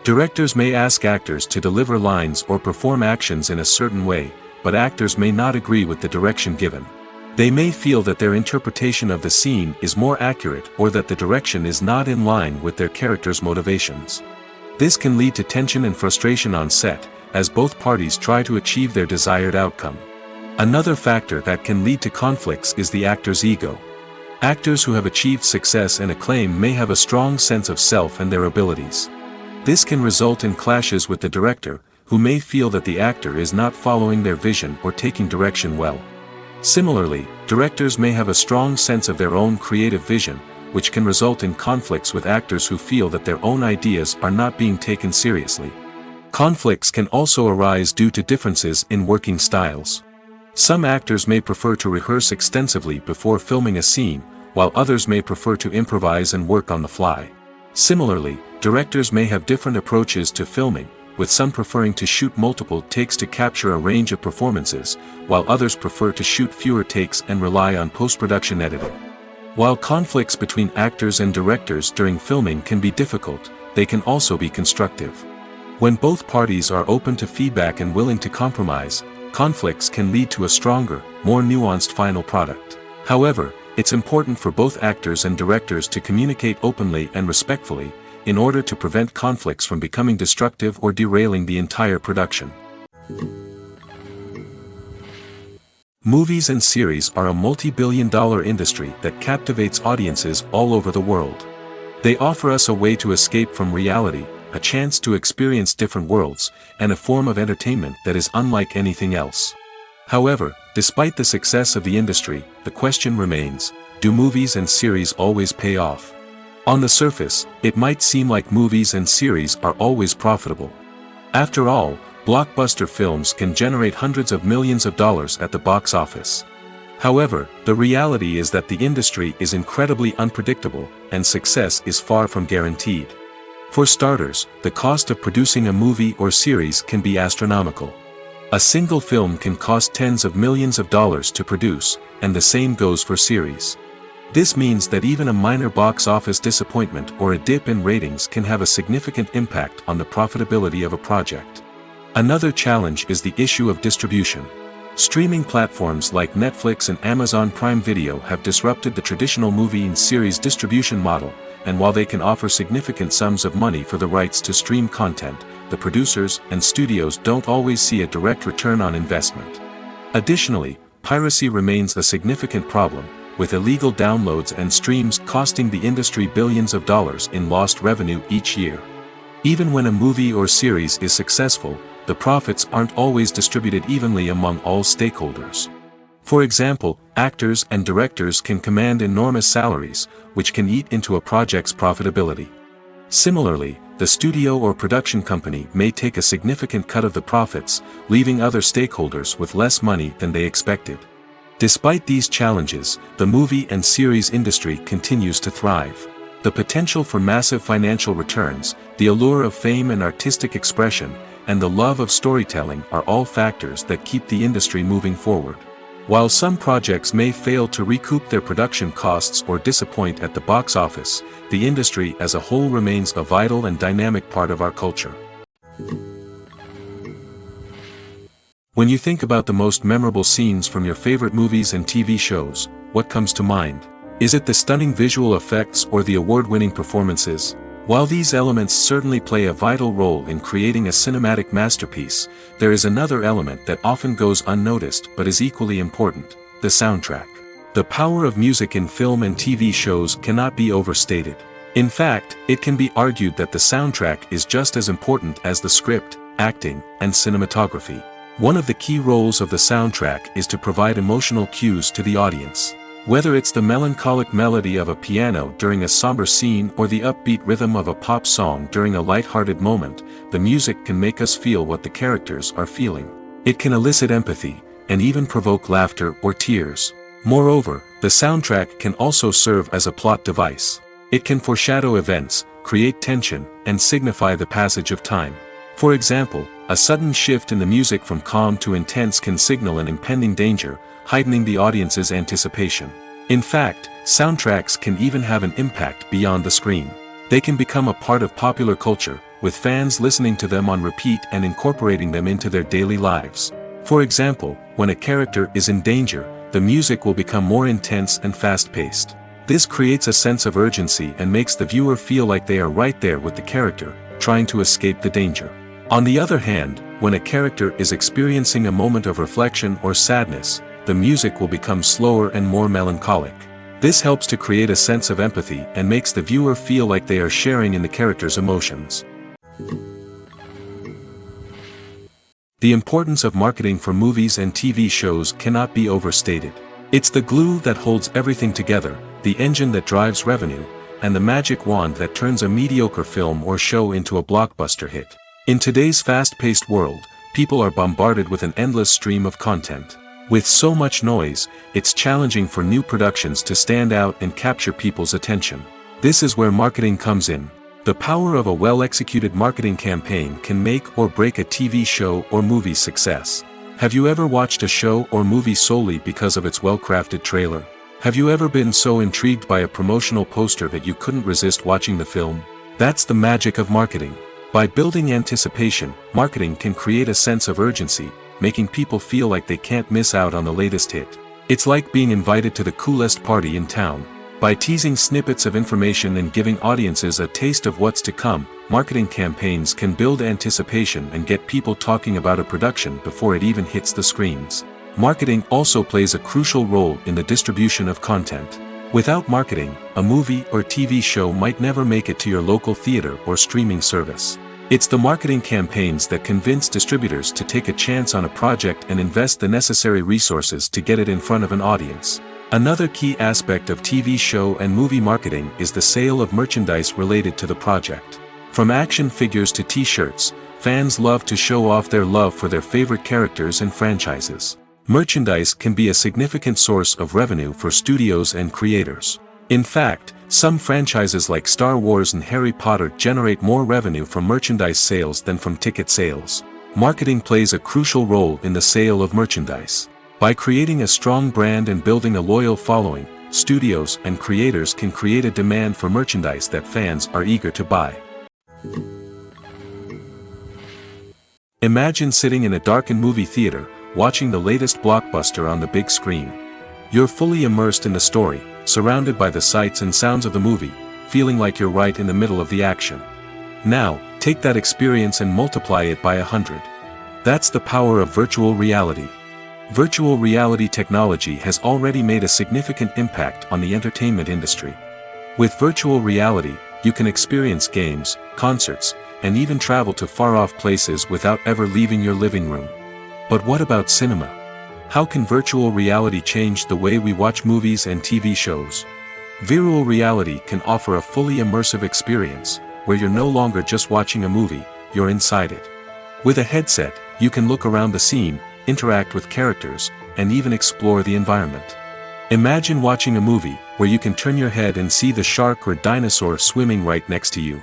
Directors may ask actors to deliver lines or perform actions in a certain way, but actors may not agree with the direction given. They may feel that their interpretation of the scene is more accurate or that the direction is not in line with their character's motivations. This can lead to tension and frustration on set, as both parties try to achieve their desired outcome. Another factor that can lead to conflicts is the actor's ego. Actors who have achieved success and acclaim may have a strong sense of self and their abilities. This can result in clashes with the director, who may feel that the actor is not following their vision or taking direction well. Similarly, directors may have a strong sense of their own creative vision, which can result in conflicts with actors who feel that their own ideas are not being taken seriously. Conflicts can also arise due to differences in working styles. Some actors may prefer to rehearse extensively before filming a scene, while others may prefer to improvise and work on the fly. Similarly, directors may have different approaches to filming, with some preferring to shoot multiple takes to capture a range of performances, while others prefer to shoot fewer takes and rely on post-production editing. While conflicts between actors and directors during filming can be difficult, they can also be constructive. When both parties are open to feedback and willing to compromise, conflicts can lead to a stronger, more nuanced final product. However, it's important for both actors and directors to communicate openly and respectfully, in order to prevent conflicts from becoming destructive or derailing the entire production. Movies and series are a multi-billion-dollar industry that captivates audiences all over the world. They offer us a way to escape from reality, a chance to experience different worlds, and a form of entertainment that is unlike anything else. However, despite the success of the industry, the question remains, do movies and series always pay off? On the surface, it might seem like movies and series are always profitable. After all, blockbuster films can generate hundreds of millions of dollars at the box office. However, the reality is that the industry is incredibly unpredictable, and success is far from guaranteed. For starters, the cost of producing a movie or series can be astronomical. A single film can cost tens of millions of dollars to produce, and the same goes for series. This means that even a minor box office disappointment or a dip in ratings can have a significant impact on the profitability of a project. Another challenge is the issue of distribution. Streaming platforms like Netflix and Amazon Prime Video have disrupted the traditional movie and series distribution model, and while they can offer significant sums of money for the rights to stream content, the producers and studios don't always see a direct return on investment. Additionally, piracy remains a significant problem, with illegal downloads and streams costing the industry billions of dollars in lost revenue each year. Even when a movie or series is successful, the profits aren't always distributed evenly among all stakeholders. For example, actors and directors can command enormous salaries, which can eat into a project's profitability. Similarly, the studio or production company may take a significant cut of the profits, leaving other stakeholders with less money than they expected. Despite these challenges, the movie and series industry continues to thrive. The potential for massive financial returns, the allure of fame and artistic expression, and the love of storytelling are all factors that keep the industry moving forward. While some projects may fail to recoup their production costs or disappoint at the box office, the industry as a whole remains a vital and dynamic part of our culture. When you think about the most memorable scenes from your favorite movies and TV shows, what comes to mind? Is it the stunning visual effects or the award-winning performances? While these elements certainly play a vital role in creating a cinematic masterpiece, there is another element that often goes unnoticed but is equally important: the soundtrack. The power of music in film and TV shows cannot be overstated. In fact, it can be argued that the soundtrack is just as important as the script, acting, and cinematography. One of the key roles of the soundtrack is to provide emotional cues to the audience. Whether it's the melancholic melody of a piano during a somber scene or the upbeat rhythm of a pop song during a light-hearted moment, the music can make us feel what the characters are feeling. It can elicit empathy, and even provoke laughter or tears. Moreover, the soundtrack can also serve as a plot device. It can foreshadow events, create tension, and signify the passage of time. For example, a sudden shift in the music from calm to intense can signal an impending danger, heightening the audience's anticipation. In fact, soundtracks can even have an impact beyond the screen. They can become a part of popular culture, with fans listening to them on repeat and incorporating them into their daily lives. For example, when a character is in danger, the music will become more intense and fast-paced. This creates a sense of urgency and makes the viewer feel like they are right there with the character, trying to escape the danger. On the other hand, when a character is experiencing a moment of reflection or sadness, the music will become slower and more melancholic. This helps to create a sense of empathy and makes the viewer feel like they are sharing in the character's emotions. The importance of marketing for movies and TV shows cannot be overstated. It's the glue that holds everything together, the engine that drives revenue, and the magic wand that turns a mediocre film or show into a blockbuster hit. In today's fast-paced world, people are bombarded with an endless stream of content. With so much noise, it's challenging for new productions to stand out and capture people's attention. This is where marketing comes in. The power of a well-executed marketing campaign can make or break a TV show or movie's success. Have you ever watched a show or movie solely because of its well-crafted trailer? Have you ever been so intrigued by a promotional poster that you couldn't resist watching the film? That's the magic of marketing. By building anticipation, marketing can create a sense of urgency, making people feel like they can't miss out on the latest hit. It's like being invited to the coolest party in town. By teasing snippets of information and giving audiences a taste of what's to come, marketing campaigns can build anticipation and get people talking about a production before it even hits the screens. Marketing also plays a crucial role in the distribution of content. Without marketing, a movie or TV show might never make it to your local theater or streaming service. It's the marketing campaigns that convince distributors to take a chance on a project and invest the necessary resources to get it in front of an audience. Another key aspect of TV show and movie marketing is the sale of merchandise related to the project. From action figures to t-shirts, fans love to show off their love for their favorite characters and franchises. Merchandise can be a significant source of revenue for studios and creators. In fact, some franchises like Star Wars and Harry Potter generate more revenue from merchandise sales than from ticket sales. Marketing plays a crucial role in the sale of merchandise. By creating a strong brand and building a loyal following, studios and creators can create a demand for merchandise that fans are eager to buy. Imagine sitting in a darkened movie theater, watching the latest blockbuster on the big screen. You're fully immersed in the story, surrounded by the sights and sounds of the movie, feeling like you're right in the middle of the action. Now, take that experience and multiply it by 100. That's the power of virtual reality. Virtual reality technology has already made a significant impact on the entertainment industry. With virtual reality, you can experience games, concerts, and even travel to far-off places without ever leaving your living room. But what about cinema? How can virtual reality change the way we watch movies and TV shows? Virtual reality can offer a fully immersive experience, where you're no longer just watching a movie, you're inside it. With a headset, you can look around the scene, interact with characters, and even explore the environment. Imagine watching a movie where you can turn your head and see the shark or dinosaur swimming right next to you.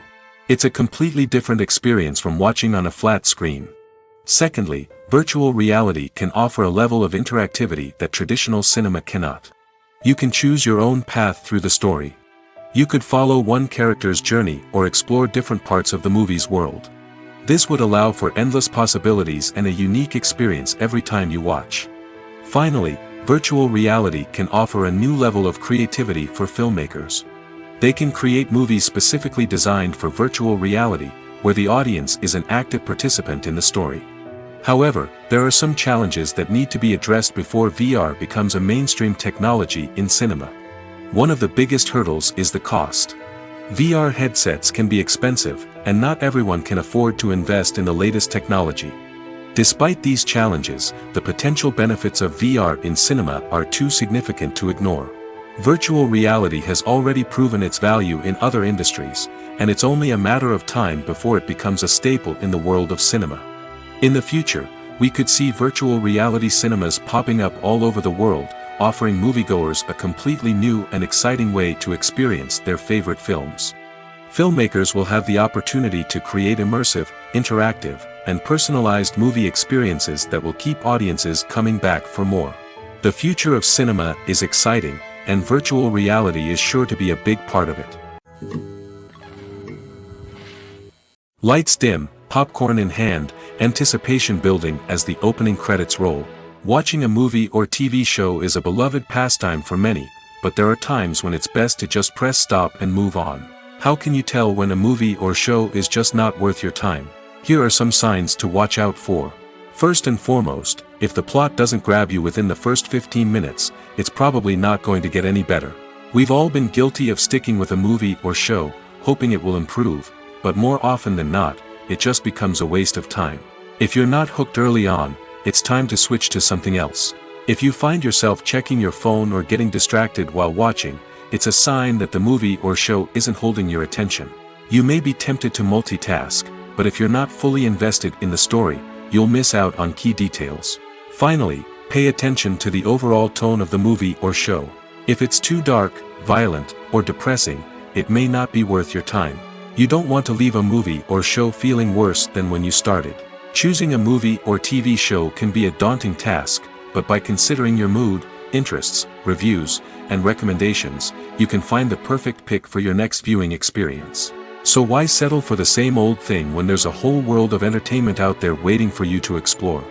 It's a completely different experience from watching on a flat screen. Secondly, virtual reality can offer a level of interactivity that traditional cinema cannot. You can choose your own path through the story. You could follow one character's journey or explore different parts of the movie's world. This would allow for endless possibilities and a unique experience every time you watch. Finally, virtual reality can offer a new level of creativity for filmmakers. They can create movies specifically designed for virtual reality, where the audience is an active participant in the story. However, there are some challenges that need to be addressed before VR becomes a mainstream technology in cinema. One of the biggest hurdles is the cost. VR headsets can be expensive, and not everyone can afford to invest in the latest technology. Despite these challenges, the potential benefits of VR in cinema are too significant to ignore. Virtual reality has already proven its value in other industries, and it's only a matter of time before it becomes a staple in the world of cinema. In the future, we could see virtual reality cinemas popping up all over the world, offering moviegoers a completely new and exciting way to experience their favorite films. Filmmakers will have the opportunity to create immersive, interactive, and personalized movie experiences that will keep audiences coming back for more. The future of cinema is exciting, and virtual reality is sure to be a big part of it. Lights dim, popcorn in hand, anticipation building as the opening credits roll. Watching a movie or TV show is a beloved pastime for many, but there are times when it's best to just press stop and move on. How can you tell when a movie or show is just not worth your time? Here are some signs to watch out for. First and foremost, if the plot doesn't grab you within the first 15 minutes, it's probably not going to get any better. We've all been guilty of sticking with a movie or show, hoping it will improve, but more often than not, it just becomes a waste of time. If you're not hooked early on, it's time to switch to something else. If you find yourself checking your phone or getting distracted while watching, it's a sign that the movie or show isn't holding your attention. You may be tempted to multitask, but if you're not fully invested in the story, you'll miss out on key details. Finally, pay attention to the overall tone of the movie or show. If it's too dark, violent, or depressing, it may not be worth your time. You don't want to leave a movie or show feeling worse than when you started. Choosing a movie or TV show can be a daunting task, but by considering your mood, interests, reviews, and recommendations, you can find the perfect pick for your next viewing experience. So why settle for the same old thing when there's a whole world of entertainment out there waiting for you to explore?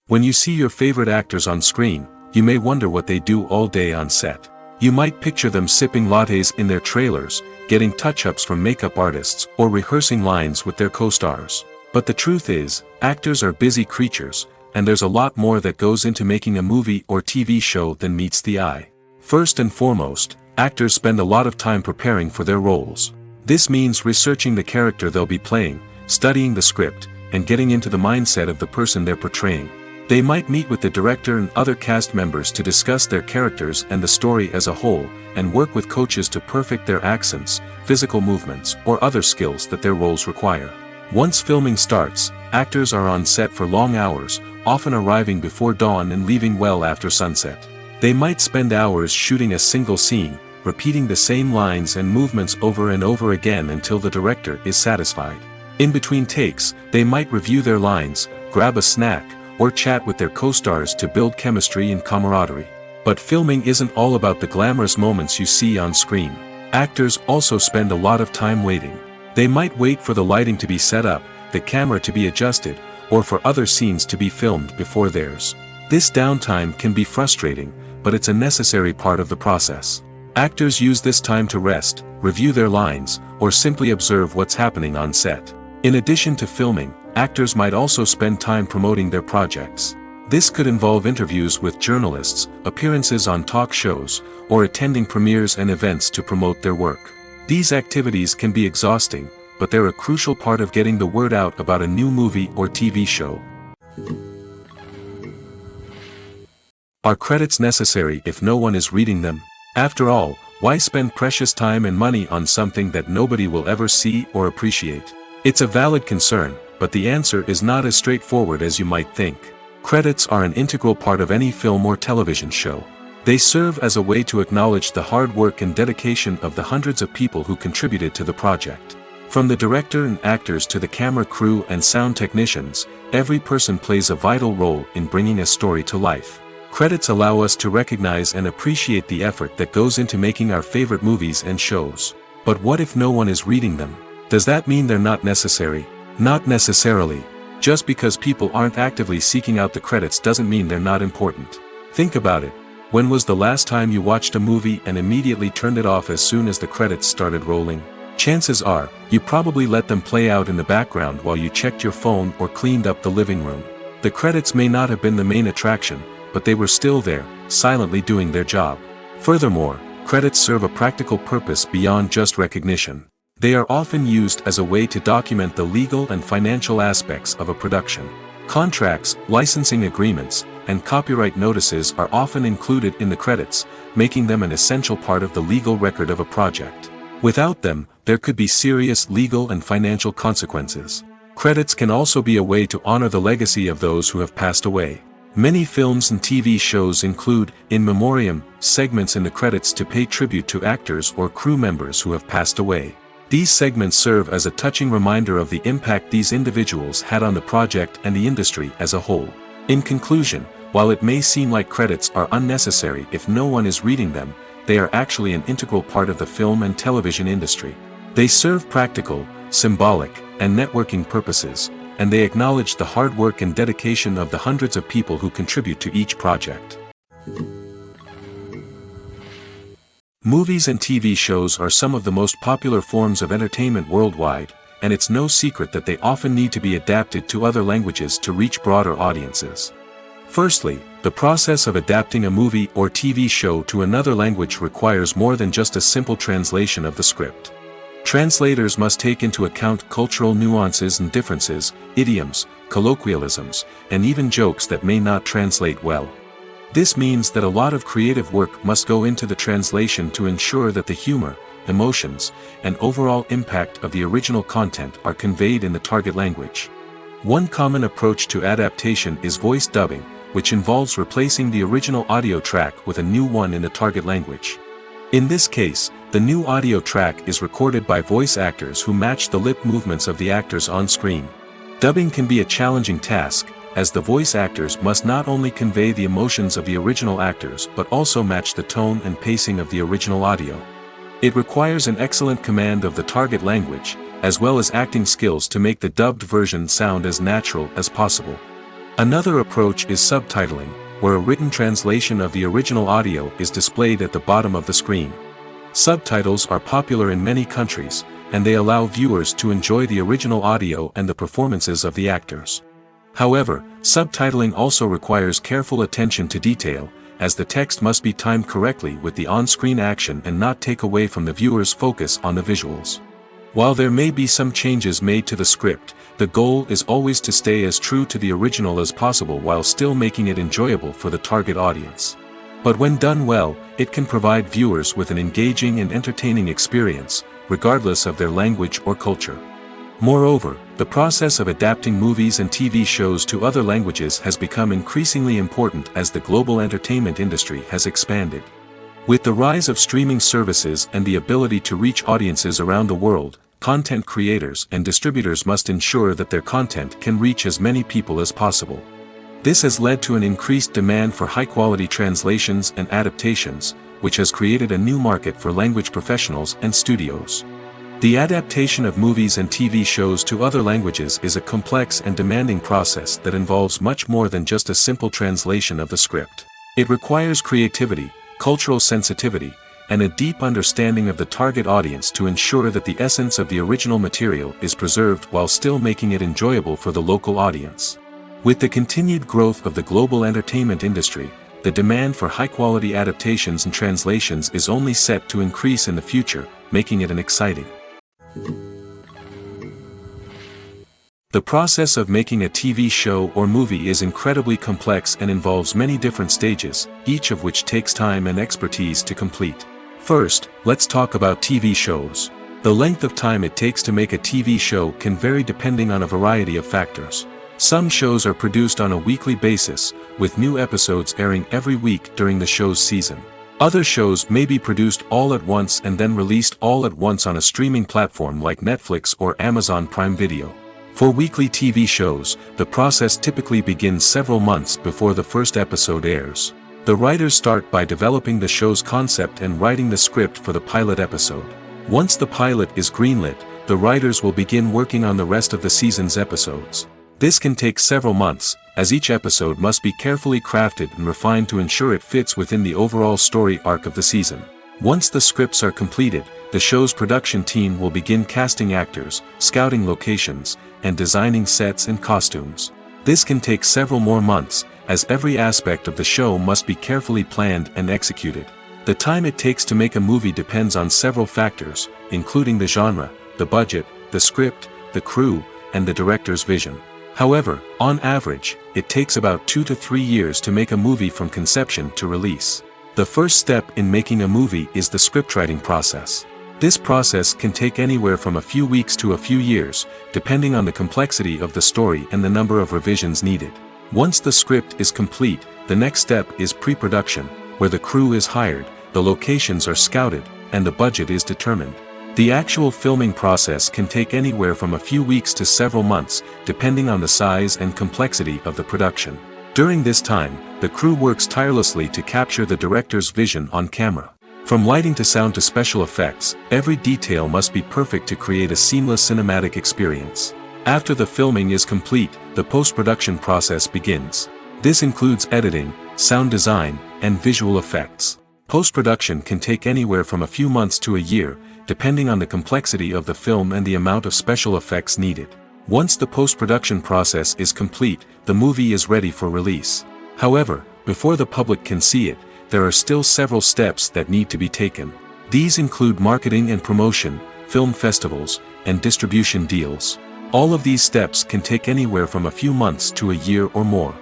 When you see your favorite actors on screen, you may wonder what they do all day on set. You might picture them sipping lattes in their trailers, getting touch-ups from makeup artists, or rehearsing lines with their co-stars. But the truth is, actors are busy creatures, and there's a lot more that goes into making a movie or TV show than meets the eye. First and foremost, actors spend a lot of time preparing for their roles. This means researching the character they'll be playing, studying the script, and getting into the mindset of the person they're portraying. They might meet with the director and other cast members to discuss their characters and the story as a whole, and work with coaches to perfect their accents, physical movements, or other skills that their roles require. Once filming starts, actors are on set for long hours, often arriving before dawn and leaving well after sunset. They might spend hours shooting a single scene, repeating the same lines and movements over and over again until the director is satisfied. In between takes, they might review their lines, grab a snack, or chat with their co-stars to build chemistry and camaraderie. But filming isn't all about the glamorous moments you see on screen. Actors also spend a lot of time waiting. They might wait for the lighting to be set up, the camera to be adjusted, or for other scenes to be filmed before theirs. This downtime can be frustrating, but it's a necessary part of the process. Actors use this time to rest, review their lines, or simply observe what's happening on set. In addition to filming, actors might also spend time promoting their projects. This could involve interviews with journalists, appearances on talk shows, or attending premieres and events to promote their work. These activities can be exhausting, but they're a crucial part of getting the word out about a new movie or TV show. Are credits necessary if no one is reading them? After all, why spend precious time and money on something that nobody will ever see or appreciate? It's a valid concern, but the answer is not as straightforward as you might think. Credits are an integral part of any film or television show. They serve as a way to acknowledge the hard work and dedication of the hundreds of people who contributed to the project. From the director and actors to the camera crew and sound technicians, every person plays a vital role in bringing a story to life. Credits allow us to recognize and appreciate the effort that goes into making our favorite movies and shows. But what if no one is reading them? Does that mean they're not necessary? Not necessarily. Just because people aren't actively seeking out the credits doesn't mean they're not important. Think about it. When was the last time you watched a movie and immediately turned it off as soon as the credits started rolling? Chances are, you probably let them play out in the background while you checked your phone or cleaned up the living room. The credits may not have been the main attraction, but they were still there, silently doing their job. Furthermore, credits serve a practical purpose beyond just recognition. They are often used as a way to document the legal and financial aspects of a production. Contracts, licensing agreements, and copyright notices are often included in the credits, making them an essential part of the legal record of a project. Without them, there could be serious legal and financial consequences. Credits can also be a way to honor the legacy of those who have passed away. Many films and TV shows include, in memoriam, segments in the credits to pay tribute to actors or crew members who have passed away. These segments serve as a touching reminder of the impact these individuals had on the project and the industry as a whole. In conclusion, while it may seem like credits are unnecessary if no one is reading them, they are actually an integral part of the film and television industry. They serve practical, symbolic, and networking purposes, and they acknowledge the hard work and dedication of the hundreds of people who contribute to each project. Movies and TV shows are some of the most popular forms of entertainment worldwide, and it's no secret that they often need to be adapted to other languages to reach broader audiences. Firstly, the process of adapting a movie or TV show to another language requires more than just a simple translation of the script. Translators must take into account cultural nuances and differences, idioms, colloquialisms, and even jokes that may not translate well. This means that a lot of creative work must go into the translation to ensure that the humor, emotions, and overall impact of the original content are conveyed in the target language. One common approach to adaptation is voice dubbing, which involves replacing the original audio track with a new one in the target language. In this case, the new audio track is recorded by voice actors who match the lip movements of the actors on screen. Dubbing can be a challenging task, as the voice actors must not only convey the emotions of the original actors but also match the tone and pacing of the original audio. It requires an excellent command of the target language, as well as acting skills to make the dubbed version sound as natural as possible. Another approach is subtitling, where a written translation of the original audio is displayed at the bottom of the screen. Subtitles are popular in many countries, and they allow viewers to enjoy the original audio and the performances of the actors. However, subtitling also requires careful attention to detail, as the text must be timed correctly with the on-screen action and not take away from the viewer's focus on the visuals. While there may be some changes made to the script, the goal is always to stay as true to the original as possible while still making it enjoyable for the target audience. But when done well, it can provide viewers with an engaging and entertaining experience, regardless of their language or culture. Moreover, the process of adapting movies and TV shows to other languages has become increasingly important as the global entertainment industry has expanded. With the rise of streaming services and the ability to reach audiences around the world, content creators and distributors must ensure that their content can reach as many people as possible. This has led to an increased demand for high-quality translations and adaptations, which has created a new market for language professionals and studios. The adaptation of movies and TV shows to other languages is a complex and demanding process that involves much more than just a simple translation of the script. It requires creativity, cultural sensitivity, and a deep understanding of the target audience to ensure that the essence of the original material is preserved while still making it enjoyable for the local audience. With the continued growth of the global entertainment industry, the demand for high-quality adaptations and translations is only set to increase in the future, making it exciting. The process of making a TV show or movie is incredibly complex and involves many different stages, each of which takes time and expertise to complete. First, let's talk about TV shows. The length of time it takes to make a TV show can vary depending on a variety of factors. Some shows are produced on a weekly basis, with new episodes airing every week during the show's season. Other shows may be produced all at once and then released all at once on a streaming platform like Netflix or Amazon Prime Video. For weekly TV shows, the process typically begins several months before the first episode airs. The writers start by developing the show's concept and writing the script for the pilot episode. Once the pilot is greenlit, the writers will begin working on the rest of the season's episodes. This can take several months, as each episode must be carefully crafted and refined to ensure it fits within the overall story arc of the season. Once the scripts are completed, the show's production team will begin casting actors, scouting locations, and designing sets and costumes. This can take several more months, as every aspect of the show must be carefully planned and executed. The time it takes to make a movie depends on several factors, including the genre, the budget, the script, the crew, and the director's vision. However, on average, it takes about 2 to 3 years to make a movie from conception to release. The first step in making a movie is the scriptwriting process. This process can take anywhere from a few weeks to a few years, depending on the complexity of the story and the number of revisions needed. Once the script is complete, the next step is pre-production, where the crew is hired, the locations are scouted, and the budget is determined. The actual filming process can take anywhere from a few weeks to several months, depending on the size and complexity of the production. During this time, the crew works tirelessly to capture the director's vision on camera. From lighting to sound to special effects, every detail must be perfect to create a seamless cinematic experience. After the filming is complete, the post-production process begins. This includes editing, sound design, and visual effects. Post-production can take anywhere from a few months to a year, depending on the complexity of the film and the amount of special effects needed. Once the post-production process is complete, the movie is ready for release. However, before the public can see it, there are still several steps that need to be taken. These include marketing and promotion, film festivals, and distribution deals. All of these steps can take anywhere from a few months to a year or more.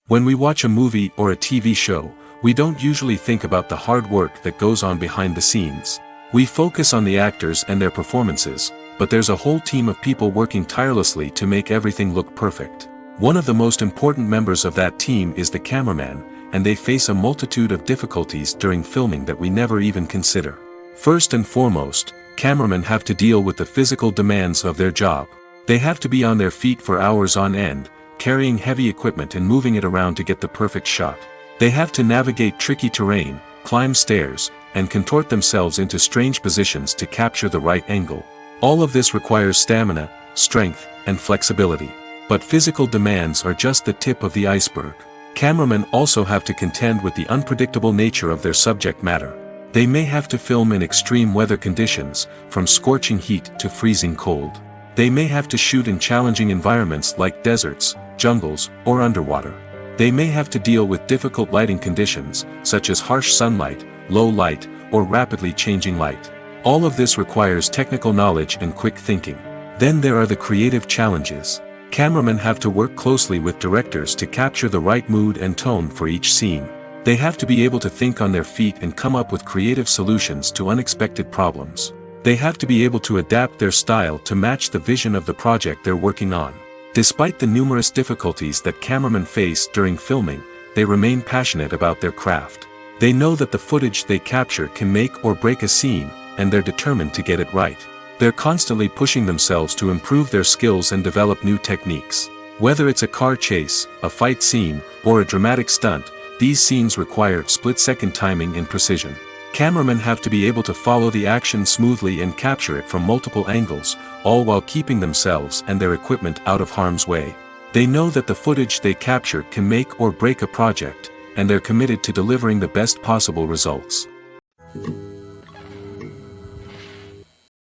When we watch a movie or a TV show, we don't usually think about the hard work that goes on behind the scenes. We focus on the actors and their performances, but there's a whole team of people working tirelessly to make everything look perfect. One of the most important members of that team is the cameraman, and they face a multitude of difficulties during filming that we never even consider. First and foremost, cameramen have to deal with the physical demands of their job. They have to be on their feet for hours on end, carrying heavy equipment and moving it around to get the perfect shot. They have to navigate tricky terrain, climb stairs, and contort themselves into strange positions to capture the right angle. All of this requires stamina, strength, and flexibility. But physical demands are just the tip of the iceberg. Cameramen also have to contend with the unpredictable nature of their subject matter. They may have to film in extreme weather conditions, from scorching heat to freezing cold. They may have to shoot in challenging environments like deserts, jungles, or underwater. They may have to deal with difficult lighting conditions, such as harsh sunlight, low light, or rapidly changing light. All of this requires technical knowledge and quick thinking. Then there are the creative challenges. Cameramen have to work closely with directors to capture the right mood and tone for each scene. They have to be able to think on their feet and come up with creative solutions to unexpected problems. They have to be able to adapt their style to match the vision of the project they're working on. Despite the numerous difficulties that cameramen face during filming, they remain passionate about their craft. They know that the footage they capture can make or break a scene, and they're determined to get it right. They're constantly pushing themselves to improve their skills and develop new techniques. Whether it's a car chase, a fight scene, or a dramatic stunt, these scenes require split-second timing and precision. Cameramen have to be able to follow the action smoothly and capture it from multiple angles, all while keeping themselves and their equipment out of harm's way. They know that the footage they capture can make or break a project, and they're committed to delivering the best possible results.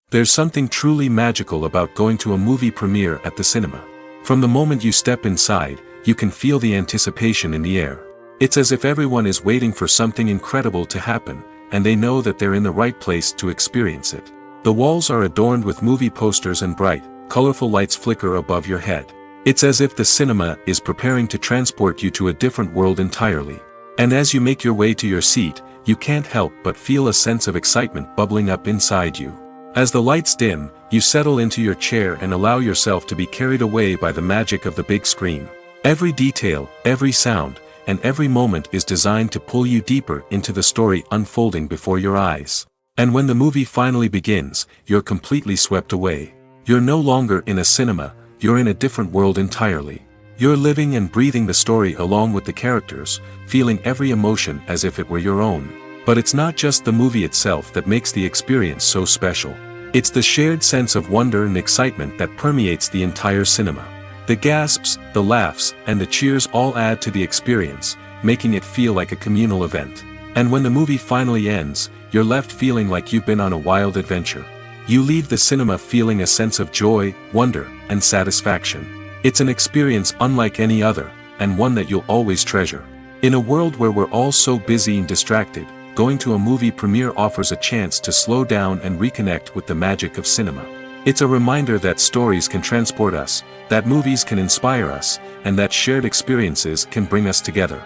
There's something truly magical about going to a movie premiere at the cinema. From the moment you step inside, you can feel the anticipation in the air. It's as if everyone is waiting for something incredible to happen, and they know that they're in the right place to experience it. The walls are adorned with movie posters and bright, colorful lights flicker above your head. It's as if the cinema is preparing to transport you to a different world entirely. And as you make your way to your seat, you can't help but feel a sense of excitement bubbling up inside you. As the lights dim, you settle into your chair and allow yourself to be carried away by the magic of the big screen. Every detail, every sound, and every moment is designed to pull you deeper into the story unfolding before your eyes. And when the movie finally begins, you're completely swept away. You're no longer in a cinema, you're in a different world entirely. You're living and breathing the story along with the characters, feeling every emotion as if it were your own. But it's not just the movie itself that makes the experience so special. It's the shared sense of wonder and excitement that permeates the entire cinema. The gasps, the laughs, and the cheers all add to the experience, making it feel like a communal event. And when the movie finally ends, you're left feeling like you've been on a wild adventure. You leave the cinema feeling a sense of joy, wonder, and satisfaction. It's an experience unlike any other, and one that you'll always treasure. In a world where we're all so busy and distracted, going to a movie premiere offers a chance to slow down and reconnect with the magic of cinema. It's a reminder that stories can transport us, that movies can inspire us, and that shared experiences can bring us together.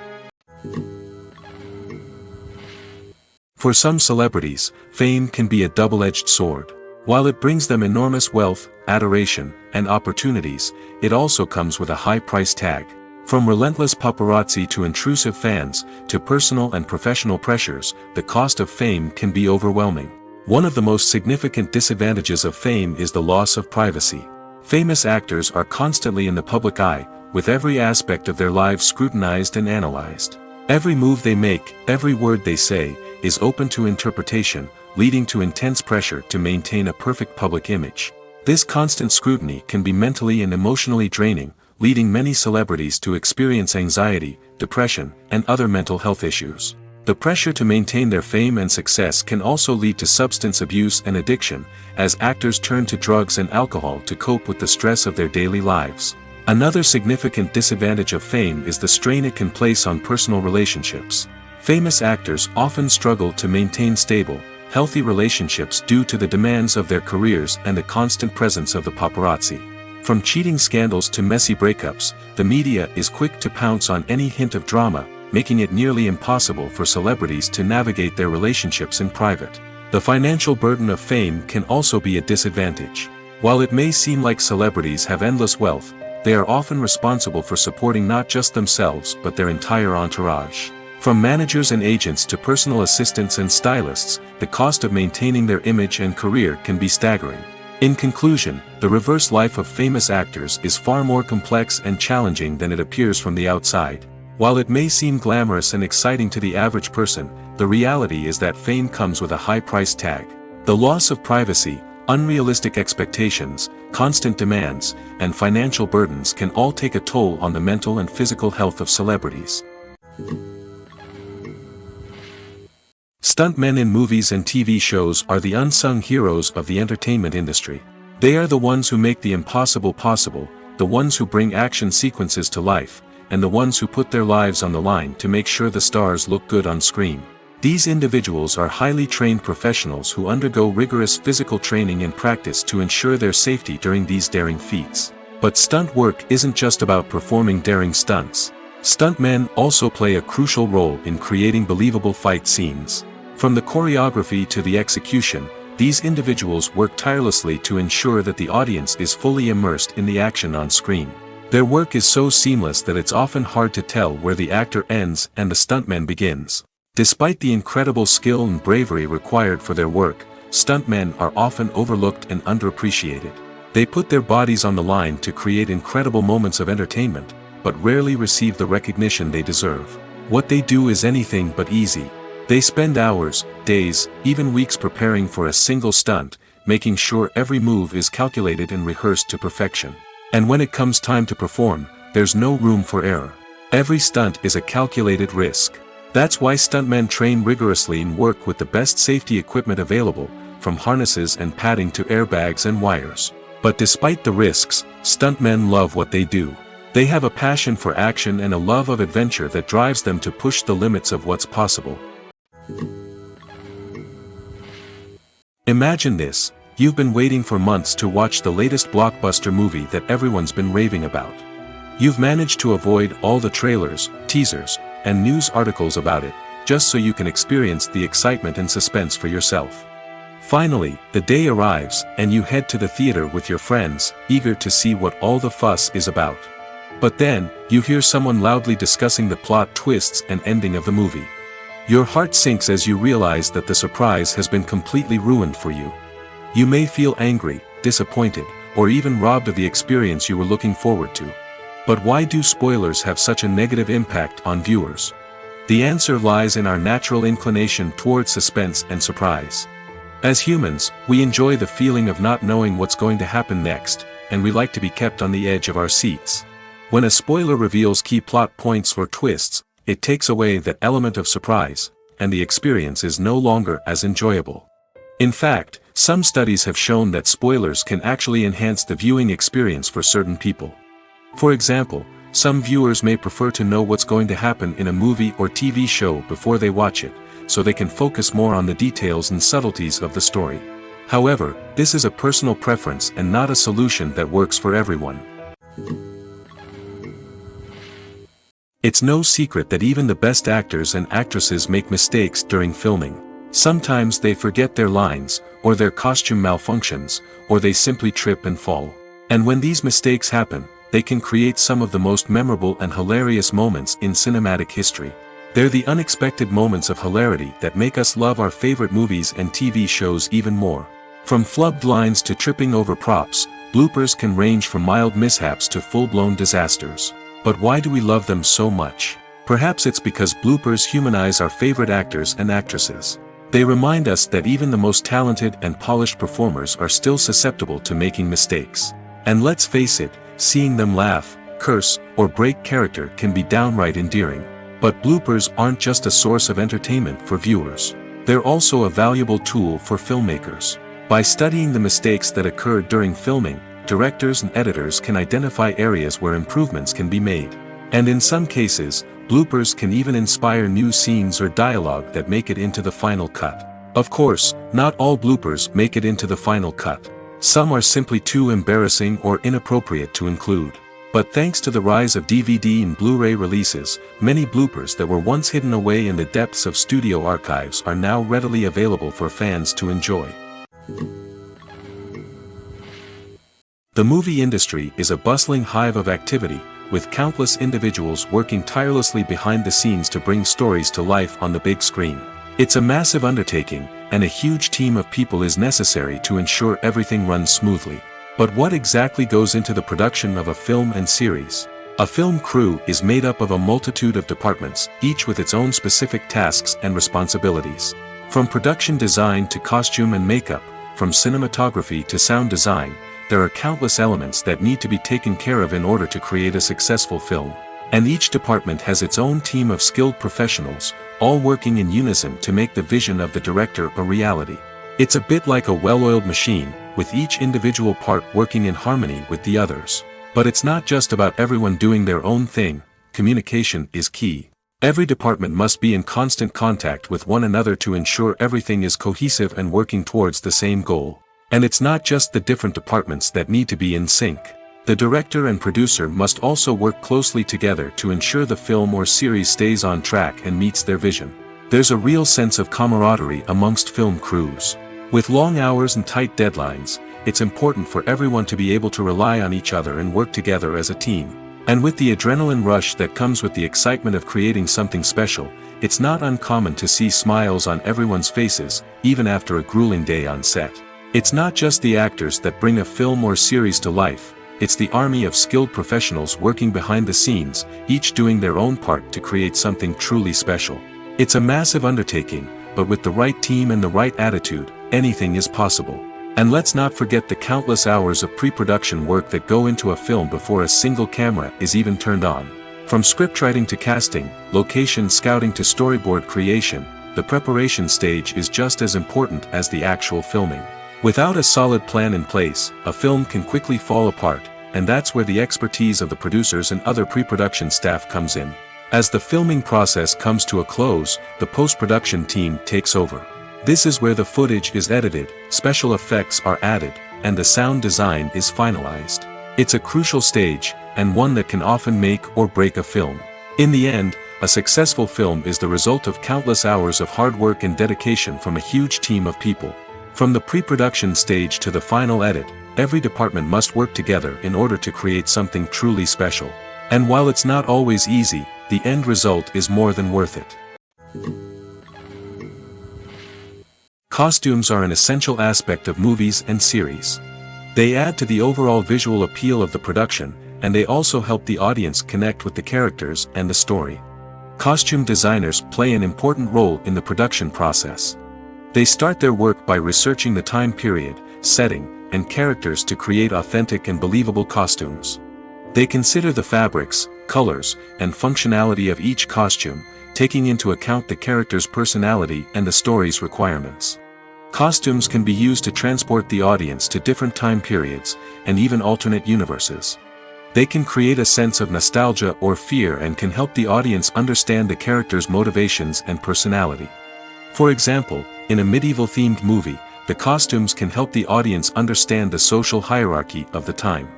For some celebrities, fame can be a double-edged sword. While it brings them enormous wealth, adoration, and opportunities, it also comes with a high price tag. From relentless paparazzi to intrusive fans, to personal and professional pressures, the cost of fame can be overwhelming. One of the most significant disadvantages of fame is the loss of privacy. Famous actors are constantly in the public eye, with every aspect of their lives scrutinized and analyzed. Every move they make, every word they say, is open to interpretation, leading to intense pressure to maintain a perfect public image. This constant scrutiny can be mentally and emotionally draining, leading many celebrities to experience anxiety, depression, and other mental health issues. The pressure to maintain their fame and success can also lead to substance abuse and addiction, as actors turn to drugs and alcohol to cope with the stress of their daily lives. Another significant disadvantage of fame is the strain it can place on personal relationships. Famous actors often struggle to maintain stable, healthy relationships due to the demands of their careers and the constant presence of the paparazzi. From cheating scandals to messy breakups, the media is quick to pounce on any hint of drama, making it nearly impossible for celebrities to navigate their relationships in private. The financial burden of fame can also be a disadvantage. While it may seem like celebrities have endless wealth, they are often responsible for supporting not just themselves but their entire entourage. From managers and agents to personal assistants and stylists, the cost of maintaining their image and career can be staggering. In conclusion, the reverse life of famous actors is far more complex and challenging than it appears from the outside. While it may seem glamorous and exciting to the average person, the reality is that fame comes with a high price tag. The loss of privacy, unrealistic expectations, constant demands, and financial burdens can all take a toll on the mental and physical health of celebrities. Stuntmen in movies and TV shows are the unsung heroes of the entertainment industry. They are the ones who make the impossible possible, the ones who bring action sequences to life, and the ones who put their lives on the line to make sure the stars look good on screen. These individuals are highly trained professionals who undergo rigorous physical training and practice to ensure their safety during these daring feats. But stunt work isn't just about performing daring stunts. Stuntmen also play a crucial role in creating believable fight scenes. From the choreography to the execution, these individuals work tirelessly to ensure that the audience is fully immersed in the action on screen. Their work is so seamless that it's often hard to tell where the actor ends and the stuntman begins. Despite the incredible skill and bravery required for their work, stuntmen are often overlooked and underappreciated. They put their bodies on the line to create incredible moments of entertainment, but rarely receive the recognition they deserve. What they do is anything but easy. They spend hours, days, even weeks preparing for a single stunt, making sure every move is calculated and rehearsed to perfection. And when it comes time to perform, there's no room for error. Every stunt is a calculated risk. That's why stuntmen train rigorously and work with the best safety equipment available, from harnesses and padding to airbags and wires. But despite the risks, stuntmen love what they do. They have a passion for action and a love of adventure that drives them to push the limits of what's possible. Imagine this: you've been waiting for months to watch the latest blockbuster movie that everyone's been raving about. You've managed to avoid all the trailers, teasers, and news articles about it, just so you can experience the excitement and suspense for yourself. Finally, the day arrives, and you head to the theater with your friends, eager to see what all the fuss is about. But then, you hear someone loudly discussing the plot twists and ending of the movie. Your heart sinks as you realize that the surprise has been completely ruined for you. You may feel angry, disappointed, or even robbed of the experience you were looking forward to. But why do spoilers have such a negative impact on viewers? The answer lies in our natural inclination towards suspense and surprise. As humans, we enjoy the feeling of not knowing what's going to happen next, and we like to be kept on the edge of our seats. When a spoiler reveals key plot points or twists, it takes away that element of surprise, and the experience is no longer as enjoyable. In fact, some studies have shown that spoilers can actually enhance the viewing experience for certain people. For example, some viewers may prefer to know what's going to happen in a movie or TV show before they watch it, so they can focus more on the details and subtleties of the story. However, this is a personal preference and not a solution that works for everyone. It's no secret that even the best actors and actresses make mistakes during filming. Sometimes they forget their lines, or their costume malfunctions, or they simply trip and fall. And when these mistakes happen, they can create some of the most memorable and hilarious moments in cinematic history. They're the unexpected moments of hilarity that make us love our favorite movies and TV shows even more. From flubbed lines to tripping over props, bloopers can range from mild mishaps to full-blown disasters. But why do we love them so much? Perhaps it's because bloopers humanize our favorite actors and actresses. They remind us that even the most talented and polished performers are still susceptible to making mistakes. And let's face it, seeing them laugh, curse, or break character can be downright endearing. But bloopers aren't just a source of entertainment for viewers. They're also a valuable tool for filmmakers. By studying the mistakes that occurred during filming, directors and editors can identify areas where improvements can be made. And in some cases, bloopers can even inspire new scenes or dialogue that make it into the final cut. Of course, not all bloopers make it into the final cut. Some are simply too embarrassing or inappropriate to include. But thanks to the rise of DVD and Blu-ray releases, many bloopers that were once hidden away in the depths of studio archives are now readily available for fans to enjoy. The movie industry is a bustling hive of activity, with countless individuals working tirelessly behind the scenes to bring stories to life on the big screen. It's a massive undertaking, and a huge team of people is necessary to ensure everything runs smoothly. But what exactly goes into the production of a film and series? A film crew is made up of a multitude of departments, each with its own specific tasks and responsibilities. From production design to costume and makeup, from cinematography to sound design, there are countless elements that need to be taken care of in order to create a successful film. And each department has its own team of skilled professionals, all working in unison to make the vision of the director a reality. It's a bit like a well-oiled machine, with each individual part working in harmony with the others. But it's not just about everyone doing their own thing. Communication is key. Every department must be in constant contact with one another to ensure everything is cohesive and working towards the same goal. And it's not just the different departments that need to be in sync. The director and producer must also work closely together to ensure the film or series stays on track and meets their vision. There's a real sense of camaraderie amongst film crews. With long hours and tight deadlines, it's important for everyone to be able to rely on each other and work together as a team. And with the adrenaline rush that comes with the excitement of creating something special, it's not uncommon to see smiles on everyone's faces, even after a grueling day on set. It's not just the actors that bring a film or series to life, it's the army of skilled professionals working behind the scenes, each doing their own part to create something truly special. It's a massive undertaking, but with the right team and the right attitude, anything is possible. And let's not forget the countless hours of pre-production work that go into a film before a single camera is even turned on. From scriptwriting to casting, location scouting to storyboard creation, the preparation stage is just as important as the actual filming. Without a solid plan in place, a film can quickly fall apart, and that's where the expertise of the producers and other pre-production staff comes in. As the filming process comes to a close, the post-production team takes over. This is where the footage is edited, special effects are added, and the sound design is finalized. It's a crucial stage, and one that can often make or break a film. In the end, a successful film is the result of countless hours of hard work and dedication from a huge team of people. From the pre-production stage to the final edit, every department must work together in order to create something truly special. And while it's not always easy, the end result is more than worth it. Costumes are an essential aspect of movies and series. They add to the overall visual appeal of the production, and they also help the audience connect with the characters and the story. Costume designers play an important role in the production process. They start their work by researching the time period, setting, and characters to create authentic and believable costumes. They consider the fabrics, colors, and functionality of each costume, taking into account the character's personality and the story's requirements. Costumes can be used to transport the audience to different time periods, and even alternate universes. They can create a sense of nostalgia or fear and can help the audience understand the character's motivations and personality. For example, in a medieval-themed movie, the costumes can help the audience understand the social hierarchy of the time.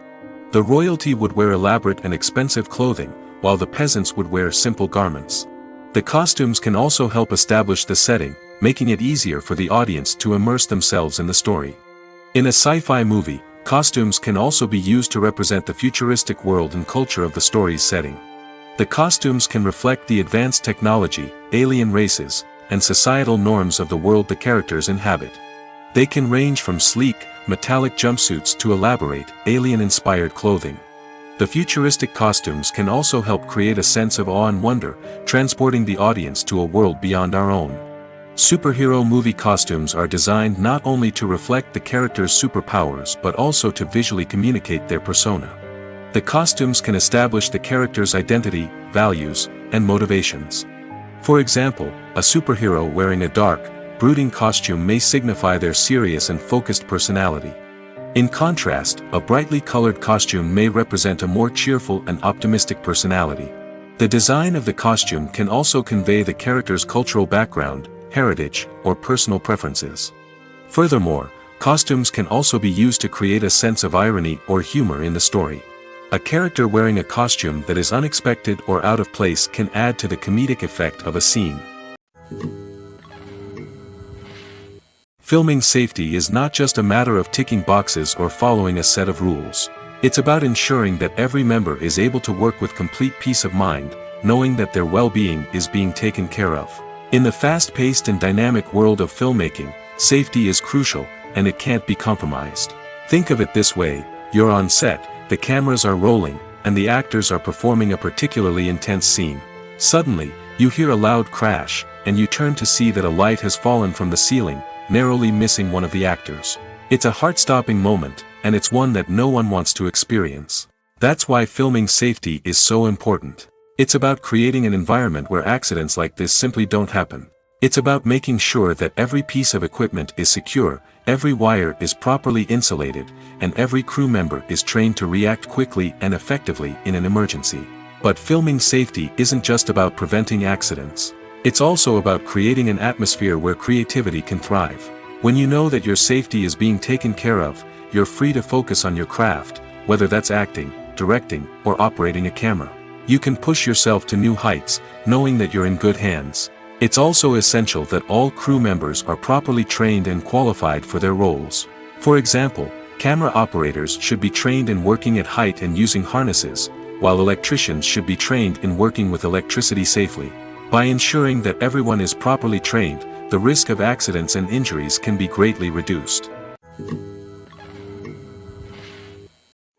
The royalty would wear elaborate and expensive clothing, while the peasants would wear simple garments. The costumes can also help establish the setting, making it easier for the audience to immerse themselves in the story. In a sci-fi movie, costumes can also be used to represent the futuristic world and culture of the story's setting. The costumes can reflect the advanced technology, alien races, and societal norms of the world the characters inhabit. They can range from sleek, metallic jumpsuits to elaborate, alien-inspired clothing. The futuristic costumes can also help create a sense of awe and wonder, transporting the audience to a world beyond our own. Superhero movie costumes are designed not only to reflect the character's superpowers but also to visually communicate their persona. The costumes can establish the character's identity, values, and motivations. For example, a superhero wearing a dark, brooding costume may signify their serious and focused personality. In contrast, a brightly colored costume may represent a more cheerful and optimistic personality. The design of the costume can also convey the character's cultural background, heritage, or personal preferences. Furthermore, costumes can also be used to create a sense of irony or humor in the story. A character wearing a costume that is unexpected or out of place can add to the comedic effect of a scene. Filming safety is not just a matter of ticking boxes or following a set of rules. It's about ensuring that every member is able to work with complete peace of mind, knowing that their well-being is being taken care of. In the fast-paced and dynamic world of filmmaking, safety is crucial, and it can't be compromised. Think of it this way: you're on set, the cameras are rolling, and the actors are performing a particularly intense scene. Suddenly, you hear a loud crash, and you turn to see that a light has fallen from the ceiling, narrowly missing one of the actors. It's a heart-stopping moment, and it's one that no one wants to experience. That's why filming safety is so important. It's about creating an environment where accidents like this simply don't happen. It's about making sure that every piece of equipment is secure, every wire is properly insulated, and every crew member is trained to react quickly and effectively in an emergency. But filming safety isn't just about preventing accidents. It's also about creating an atmosphere where creativity can thrive. When you know that your safety is being taken care of, you're free to focus on your craft, whether that's acting, directing, or operating a camera. You can push yourself to new heights, knowing that you're in good hands. It's also essential that all crew members are properly trained and qualified for their roles. For example, camera operators should be trained in working at height and using harnesses, while electricians should be trained in working with electricity safely. By ensuring that everyone is properly trained, the risk of accidents and injuries can be greatly reduced.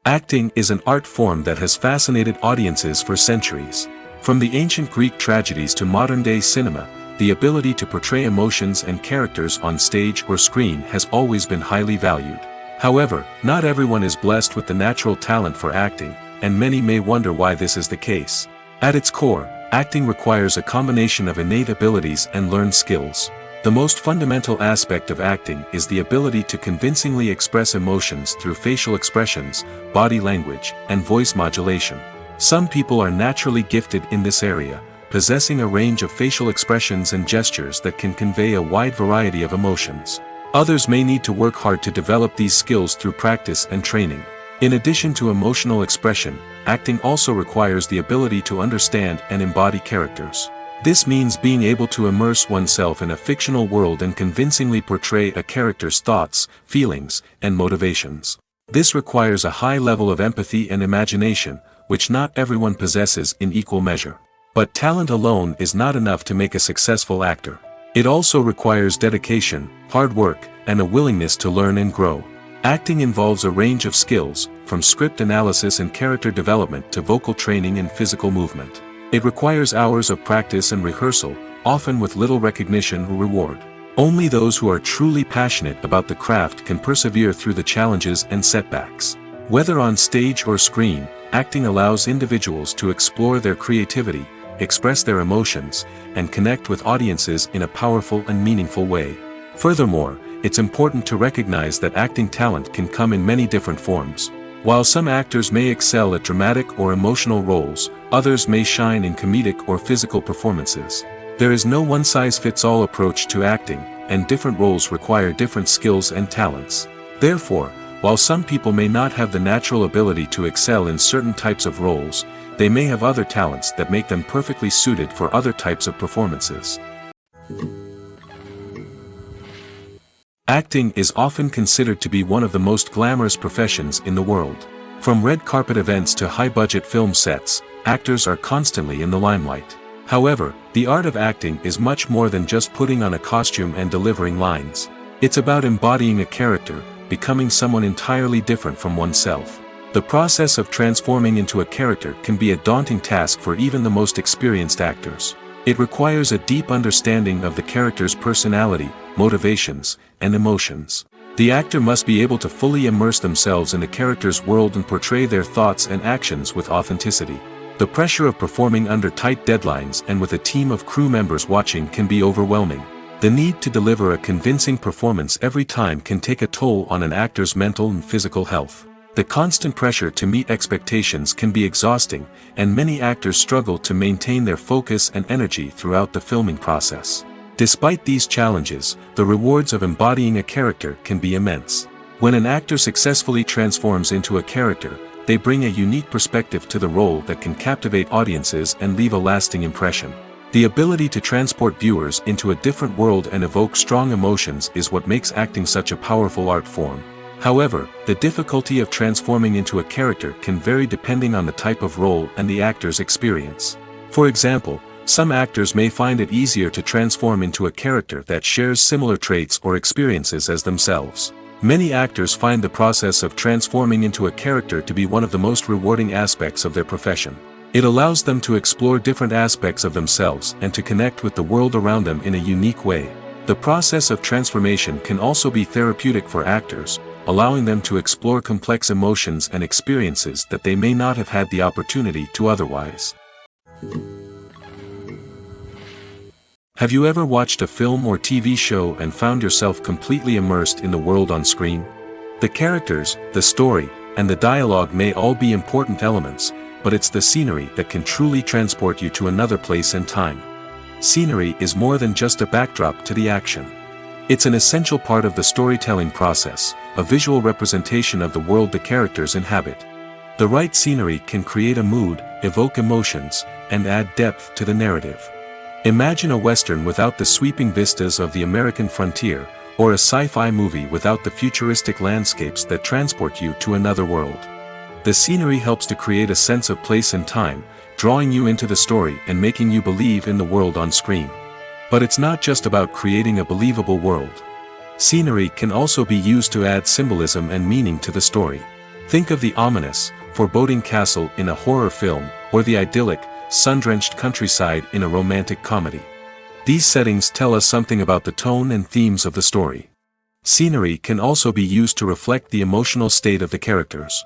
Acting is an art form that has fascinated audiences for centuries. From the ancient Greek tragedies to modern-day cinema, the ability to portray emotions and characters on stage or screen has always been highly valued. However, not everyone is blessed with the natural talent for acting, and many may wonder why this is the case. At its core, acting requires a combination of innate abilities and learned skills. The most fundamental aspect of acting is the ability to convincingly express emotions through facial expressions, body language, and voice modulation. Some people are naturally gifted in this area, possessing a range of facial expressions and gestures that can convey a wide variety of emotions. Others may need to work hard to develop these skills through practice and training. In addition to emotional expression, acting also requires the ability to understand and embody characters. This means being able to immerse oneself in a fictional world and convincingly portray a character's thoughts, feelings, and motivations. This requires a high level of empathy and imagination, which not everyone possesses in equal measure. But talent alone is not enough to make a successful actor. It also requires dedication, hard work, and a willingness to learn and grow. Acting involves a range of skills, from script analysis and character development to vocal training and physical movement. It requires hours of practice and rehearsal, often with little recognition or reward. Only those who are truly passionate about the craft can persevere through the challenges and setbacks. Whether on stage or screen, acting allows individuals to explore their creativity, express their emotions, and connect with audiences in a powerful and meaningful way. Furthermore, it's important to recognize that acting talent can come in many different forms. While some actors may excel at dramatic or emotional roles, others may shine in comedic or physical performances. There is no one-size-fits-all approach to acting, and different roles require different skills and talents. Therefore, while some people may not have the natural ability to excel in certain types of roles, they may have other talents that make them perfectly suited for other types of performances. Acting is often considered to be one of the most glamorous professions in the world. From red carpet events to high-budget film sets, actors are constantly in the limelight. However, the art of acting is much more than just putting on a costume and delivering lines. It's about embodying a character, becoming someone entirely different from oneself. The process of transforming into a character can be a daunting task for even the most experienced actors. It requires a deep understanding of the character's personality, motivations, and emotions. The actor must be able to fully immerse themselves in the character's world and portray their thoughts and actions with authenticity. The pressure of performing under tight deadlines and with a team of crew members watching can be overwhelming. The need to deliver a convincing performance every time can take a toll on an actor's mental and physical health. The constant pressure to meet expectations can be exhausting, and many actors struggle to maintain their focus and energy throughout the filming process. Despite these challenges, the rewards of embodying a character can be immense. When an actor successfully transforms into a character, they bring a unique perspective to the role that can captivate audiences and leave a lasting impression. The ability to transport viewers into a different world and evoke strong emotions is what makes acting such a powerful art form. However, the difficulty of transforming into a character can vary depending on the type of role and the actor's experience. For example, some actors may find it easier to transform into a character that shares similar traits or experiences as themselves. Many actors find the process of transforming into a character to be one of the most rewarding aspects of their profession. It allows them to explore different aspects of themselves and to connect with the world around them in a unique way. The process of transformation can also be therapeutic for actors, allowing them to explore complex emotions and experiences that they may not have had the opportunity to otherwise. Have you ever watched a film or TV show and found yourself completely immersed in the world on screen? The characters, the story, and the dialogue may all be important elements, but it's the scenery that can truly transport you to another place and time. Scenery is more than just a backdrop to the action. It's an essential part of the storytelling process, a visual representation of the world the characters inhabit. The right scenery can create a mood, evoke emotions, and add depth to the narrative. Imagine a Western without the sweeping vistas of the American frontier, or a sci-fi movie without the futuristic landscapes that transport you to another world. The scenery helps to create a sense of place and time, drawing you into the story and making you believe in the world on screen. But it's not just about creating a believable world. Scenery can also be used to add symbolism and meaning to the story. Think of the ominous, foreboding castle in a horror film, or the idyllic, sun-drenched countryside in a romantic comedy. These settings tell us something about the tone and themes of the story. Scenery can also be used to reflect the emotional state of the characters.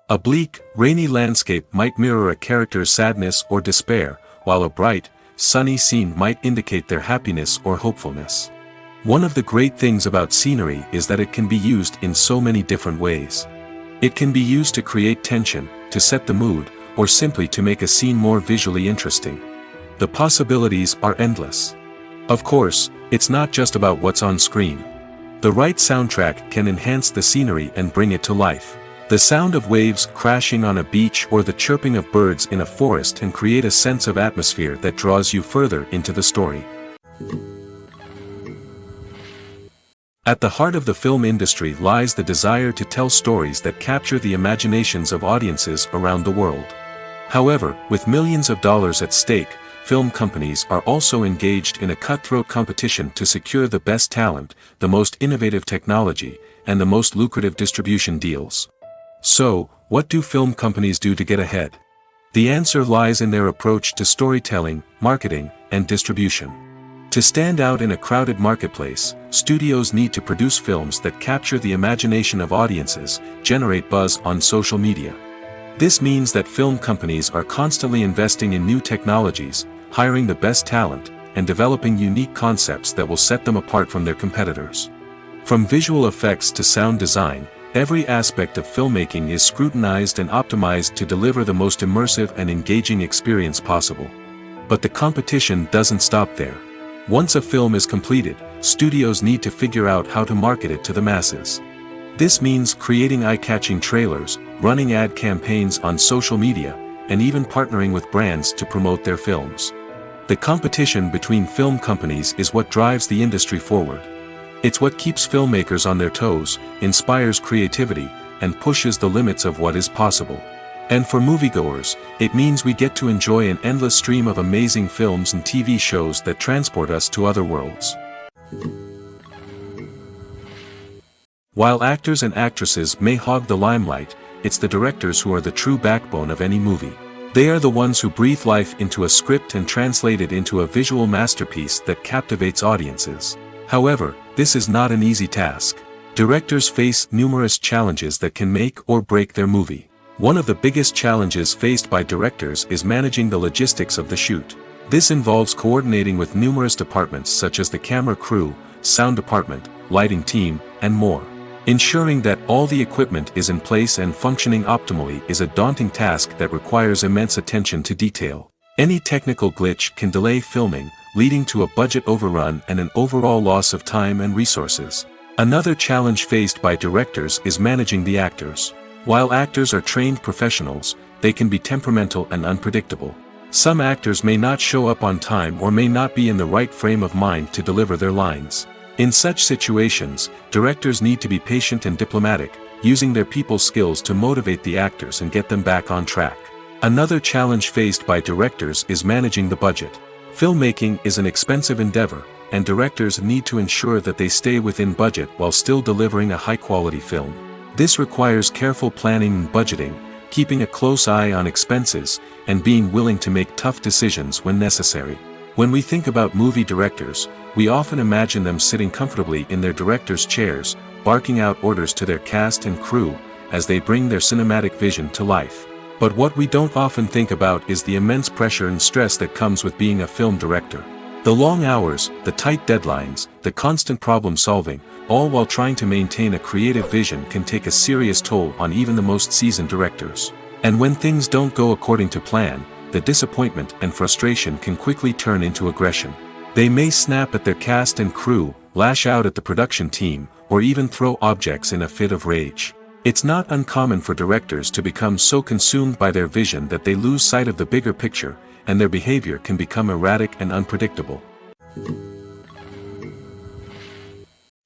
A bleak, rainy landscape might mirror a character's sadness or despair, while a bright, sunny scene might indicate their happiness or hopefulness. One of the great things about scenery is that it can be used in so many different ways. It can be used to create tension, to set the mood, or simply to make a scene more visually interesting. The possibilities are endless. Of course, it's not just about what's on screen. The right soundtrack can enhance the scenery and bring it to life. The sound of waves crashing on a beach or the chirping of birds in a forest can create a sense of atmosphere that draws you further into the story. At the heart of the film industry lies the desire to tell stories that capture the imaginations of audiences around the world. However, with millions of dollars at stake, film companies are also engaged in a cutthroat competition to secure the best talent, the most innovative technology, and the most lucrative distribution deals. So, what do film companies do to get ahead? The answer lies in their approach to storytelling, marketing, and distribution. To stand out in a crowded marketplace, studios need to produce films that capture the imagination of audiences, generate buzz on social media. This means that film companies are constantly investing in new technologies, hiring the best talent, and developing unique concepts that will set them apart from their competitors. From visual effects to sound design, every aspect of filmmaking is scrutinized and optimized to deliver the most immersive and engaging experience possible. But the competition doesn't stop there. Once a film is completed, studios need to figure out how to market it to the masses. This means creating eye-catching trailers, running ad campaigns on social media, and even partnering with brands to promote their films. The competition between film companies is what drives the industry forward. It's what keeps filmmakers on their toes, inspires creativity, and pushes the limits of what is possible. And for moviegoers, it means we get to enjoy an endless stream of amazing films and TV shows that transport us to other worlds. While actors and actresses may hog the limelight, it's the directors who are the true backbone of any movie. They are the ones who breathe life into a script and translate it into a visual masterpiece that captivates audiences. However, this is not an easy task. Directors face numerous challenges that can make or break their movie. One of the biggest challenges faced by directors is managing the logistics of the shoot. This involves coordinating with numerous departments such as the camera crew, sound department, lighting team, and more. Ensuring that all the equipment is in place and functioning optimally is a daunting task that requires immense attention to detail. Any technical glitch can delay filming, leading to a budget overrun and an overall loss of time and resources. Another challenge faced by directors is managing the actors. While actors are trained professionals, they can be temperamental and unpredictable. Some actors may not show up on time or may not be in the right frame of mind to deliver their lines. In such situations, directors need to be patient and diplomatic, using their people skills to motivate the actors and get them back on track. Another challenge faced by directors is managing the budget. Filmmaking is an expensive endeavor, and directors need to ensure that they stay within budget while still delivering a high-quality film. This requires careful planning and budgeting, keeping a close eye on expenses, and being willing to make tough decisions when necessary. When we think about movie directors, we often imagine them sitting comfortably in their director's chairs, barking out orders to their cast and crew, as they bring their cinematic vision to life. But what we don't often think about is the immense pressure and stress that comes with being a film director. The long hours, the tight deadlines, the constant problem solving, all while trying to maintain a creative vision can take a serious toll on even the most seasoned directors. And when things don't go according to plan, the disappointment and frustration can quickly turn into aggression. They may snap at their cast and crew, lash out at the production team, or even throw objects in a fit of rage. It's not uncommon for directors to become so consumed by their vision that they lose sight of the bigger picture, and their behavior can become erratic and unpredictable.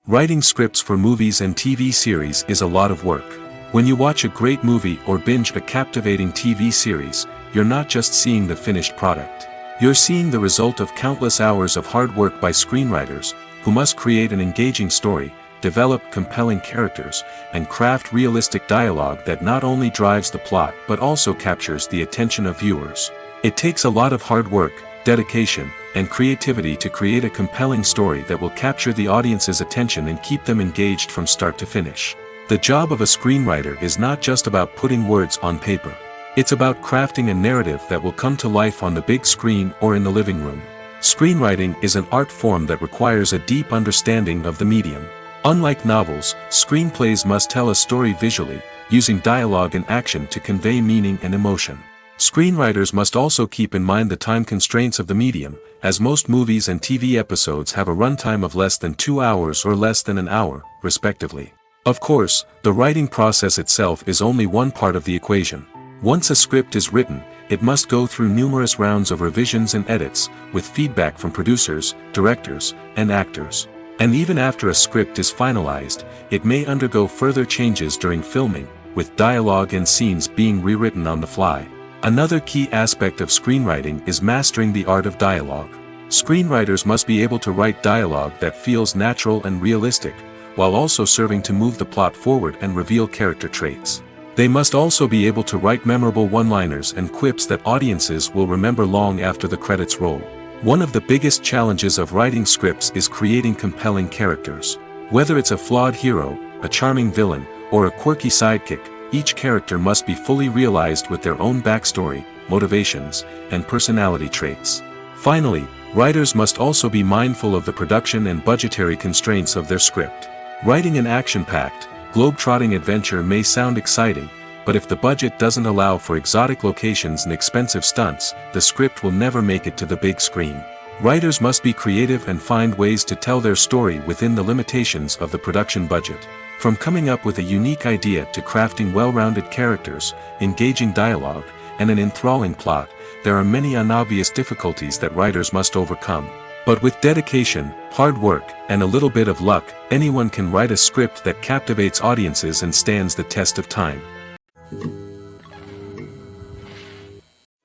Writing scripts for movies and TV series is a lot of work. When you watch a great movie or binge a captivating TV series, you're not just seeing the finished product. You're seeing the result of countless hours of hard work by screenwriters, who must create an engaging story, develop compelling characters, and craft realistic dialogue that not only drives the plot but also captures the attention of viewers. It takes a lot of hard work, dedication, and creativity to create a compelling story that will capture the audience's attention and keep them engaged from start to finish. The job of a screenwriter is not just about putting words on paper. It's about crafting a narrative that will come to life on the big screen or in the living room. Screenwriting is an art form that requires a deep understanding of the medium. Unlike novels, screenplays must tell a story visually, using dialogue and action to convey meaning and emotion. Screenwriters must also keep in mind the time constraints of the medium, as most movies and TV episodes have a runtime of less than 2 hours or less than an hour, respectively. Of course, the writing process itself is only one part of the equation. Once a script is written, it must go through numerous rounds of revisions and edits, with feedback from producers, directors, and actors. And even after a script is finalized, it may undergo further changes during filming, with dialogue and scenes being rewritten on the fly. Another key aspect of screenwriting is mastering the art of dialogue. Screenwriters must be able to write dialogue that feels natural and realistic, while also serving to move the plot forward and reveal character traits. They must also be able to write memorable one-liners and quips that audiences will remember long after the credits roll. One of the biggest challenges of writing scripts is creating compelling characters. Whether it's a flawed hero, a charming villain, or a quirky sidekick, each character must be fully realized with their own backstory, motivations, and personality traits. Finally, writers must also be mindful of the production and budgetary constraints of their script. Writing an action-packed, globe-trotting adventure may sound exciting, but if the budget doesn't allow for exotic locations and expensive stunts, the script will never make it to the big screen. Writers must be creative and find ways to tell their story within the limitations of the production budget. From coming up with a unique idea to crafting well-rounded characters, engaging dialogue, and an enthralling plot, there are many unobvious difficulties that writers must overcome. But with dedication, hard work, and a little bit of luck, anyone can write a script that captivates audiences and stands the test of time.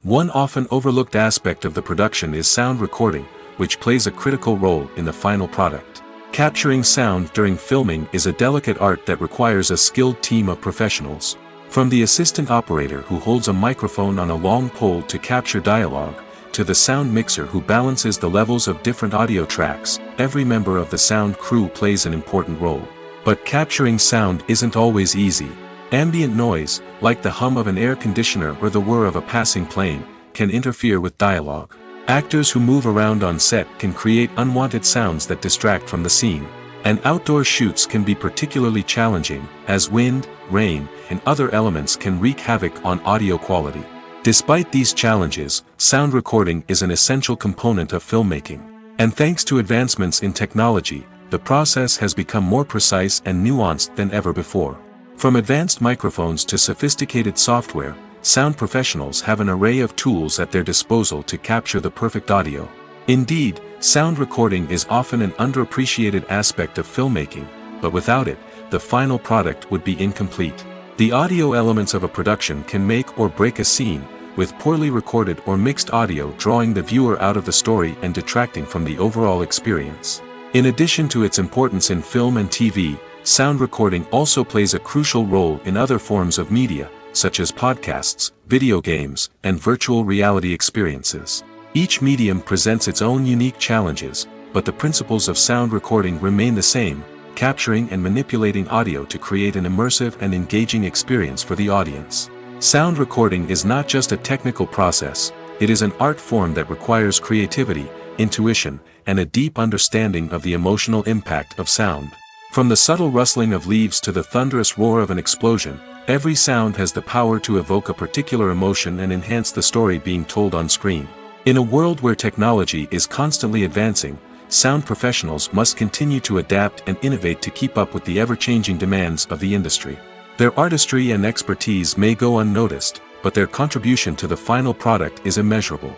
One often overlooked aspect of the production is sound recording, which plays a critical role in the final product. Capturing sound during filming is a delicate art that requires a skilled team of professionals. From the assistant operator who holds a microphone on a long pole to capture dialogue, to the sound mixer who balances the levels of different audio tracks, every member of the sound crew plays an important role. But capturing sound isn't always easy. Ambient noise, like the hum of an air conditioner or the whir of a passing plane, can interfere with dialogue. Actors who move around on set can create unwanted sounds that distract from the scene. And outdoor shoots can be particularly challenging, as wind, rain, and other elements can wreak havoc on audio quality. Despite these challenges, sound recording is an essential component of filmmaking. And thanks to advancements in technology, the process has become more precise and nuanced than ever before. From advanced microphones to sophisticated software, sound professionals have an array of tools at their disposal to capture the perfect audio. Indeed, sound recording is often an underappreciated aspect of filmmaking, but without it, the final product would be incomplete. The audio elements of a production can make or break a scene, with poorly recorded or mixed audio drawing the viewer out of the story and detracting from the overall experience. In addition to its importance in film and TV, sound recording also plays a crucial role in other forms of media, such as podcasts, video games, and virtual reality experiences. Each medium presents its own unique challenges, but the principles of sound recording remain the same, capturing and manipulating audio to create an immersive and engaging experience for the audience. Sound recording is not just a technical process, it is an art form that requires creativity, intuition, and a deep understanding of the emotional impact of sound. From the subtle rustling of leaves to the thunderous roar of an explosion, every sound has the power to evoke a particular emotion and enhance the story being told on screen. In a world where technology is constantly advancing, sound professionals must continue to adapt and innovate to keep up with the ever-changing demands of the industry. Their artistry and expertise may go unnoticed, but their contribution to the final product is immeasurable.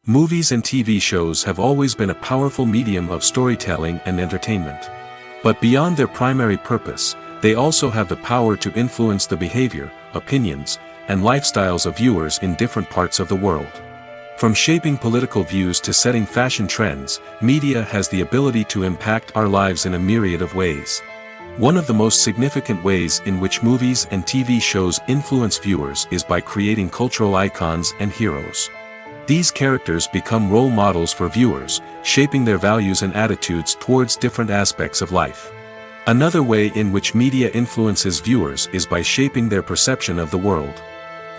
Movies and TV shows have always been a powerful medium of storytelling and entertainment. But beyond their primary purpose, they also have the power to influence the behavior, opinions, and lifestyles of viewers in different parts of the world. From shaping political views to setting fashion trends, media has the ability to impact our lives in a myriad of ways. One of the most significant ways in which movies and TV shows influence viewers is by creating cultural icons and heroes. These characters become role models for viewers, shaping their values and attitudes towards different aspects of life. Another way in which media influences viewers is by shaping their perception of the world.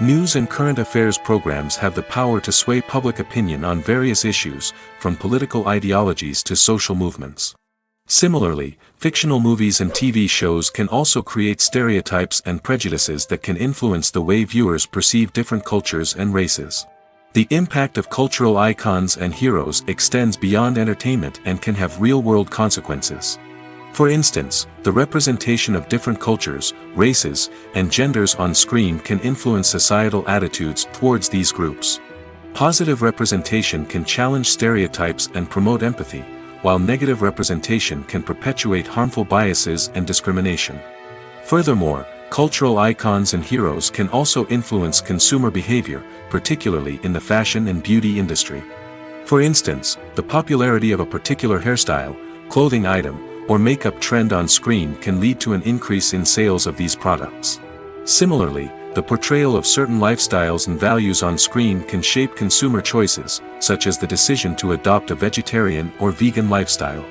News and current affairs programs have the power to sway public opinion on various issues, from political ideologies to social movements. Similarly, fictional movies and TV shows can also create stereotypes and prejudices that can influence the way viewers perceive different cultures and races. The impact of cultural icons and heroes extends beyond entertainment and can have real-world consequences. For instance, the representation of different cultures, races, and genders on screen can influence societal attitudes towards these groups. Positive representation can challenge stereotypes and promote empathy, while negative representation can perpetuate harmful biases and discrimination. Furthermore, cultural icons and heroes can also influence consumer behavior, particularly in the fashion and beauty industry. For instance, the popularity of a particular hairstyle, clothing item, or makeup trend on screen can lead to an increase in sales of these products. Similarly, the portrayal of certain lifestyles and values on screen can shape consumer choices, such as the decision to adopt a vegetarian or vegan lifestyle.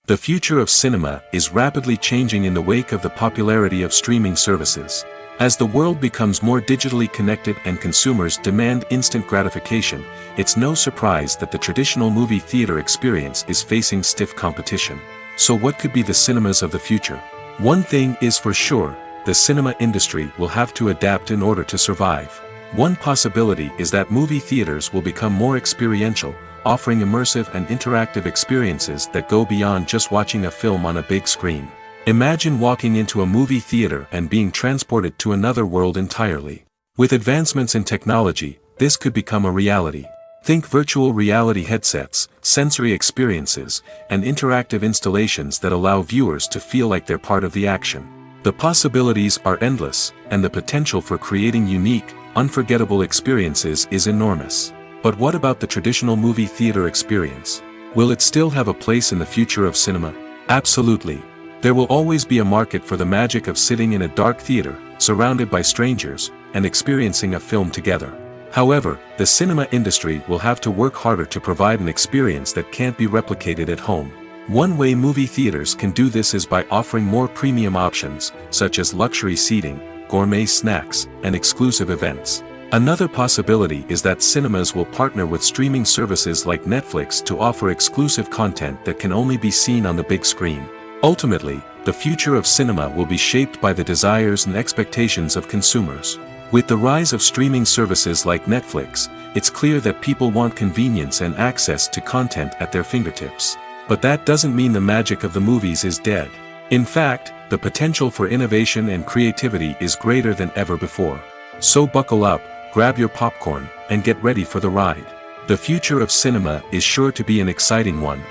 The future of cinema is rapidly changing in the wake of the popularity of streaming services. As the world becomes more digitally connected and consumers demand instant gratification, it's no surprise that the traditional movie theater experience is facing stiff competition. So what could be the cinemas of the future? One thing is for sure, the cinema industry will have to adapt in order to survive. One possibility is that movie theaters will become more experiential, offering immersive and interactive experiences that go beyond just watching a film on a big screen. Imagine walking into a movie theater and being transported to another world entirely. With advancements in technology, this could become a reality. Think virtual reality headsets, sensory experiences, and interactive installations that allow viewers to feel like they're part of the action. The possibilities are endless, and the potential for creating unique, unforgettable experiences is enormous. But what about the traditional movie theater experience? Will it still have a place in the future of cinema? Absolutely. There will always be a market for the magic of sitting in a dark theater, surrounded by strangers, and experiencing a film together. However, the cinema industry will have to work harder to provide an experience that can't be replicated at home. One way movie theaters can do this is by offering more premium options, such as luxury seating, gourmet snacks, and exclusive events. Another possibility is that cinemas will partner with streaming services like Netflix to offer exclusive content that can only be seen on the big screen. Ultimately, the future of cinema will be shaped by the desires and expectations of consumers. With the rise of streaming services like Netflix, it's clear that people want convenience and access to content at their fingertips. But that doesn't mean the magic of the movies is dead. In fact, the potential for innovation and creativity is greater than ever before. So buckle up, grab your popcorn, and get ready for the ride. The future of cinema is sure to be an exciting one.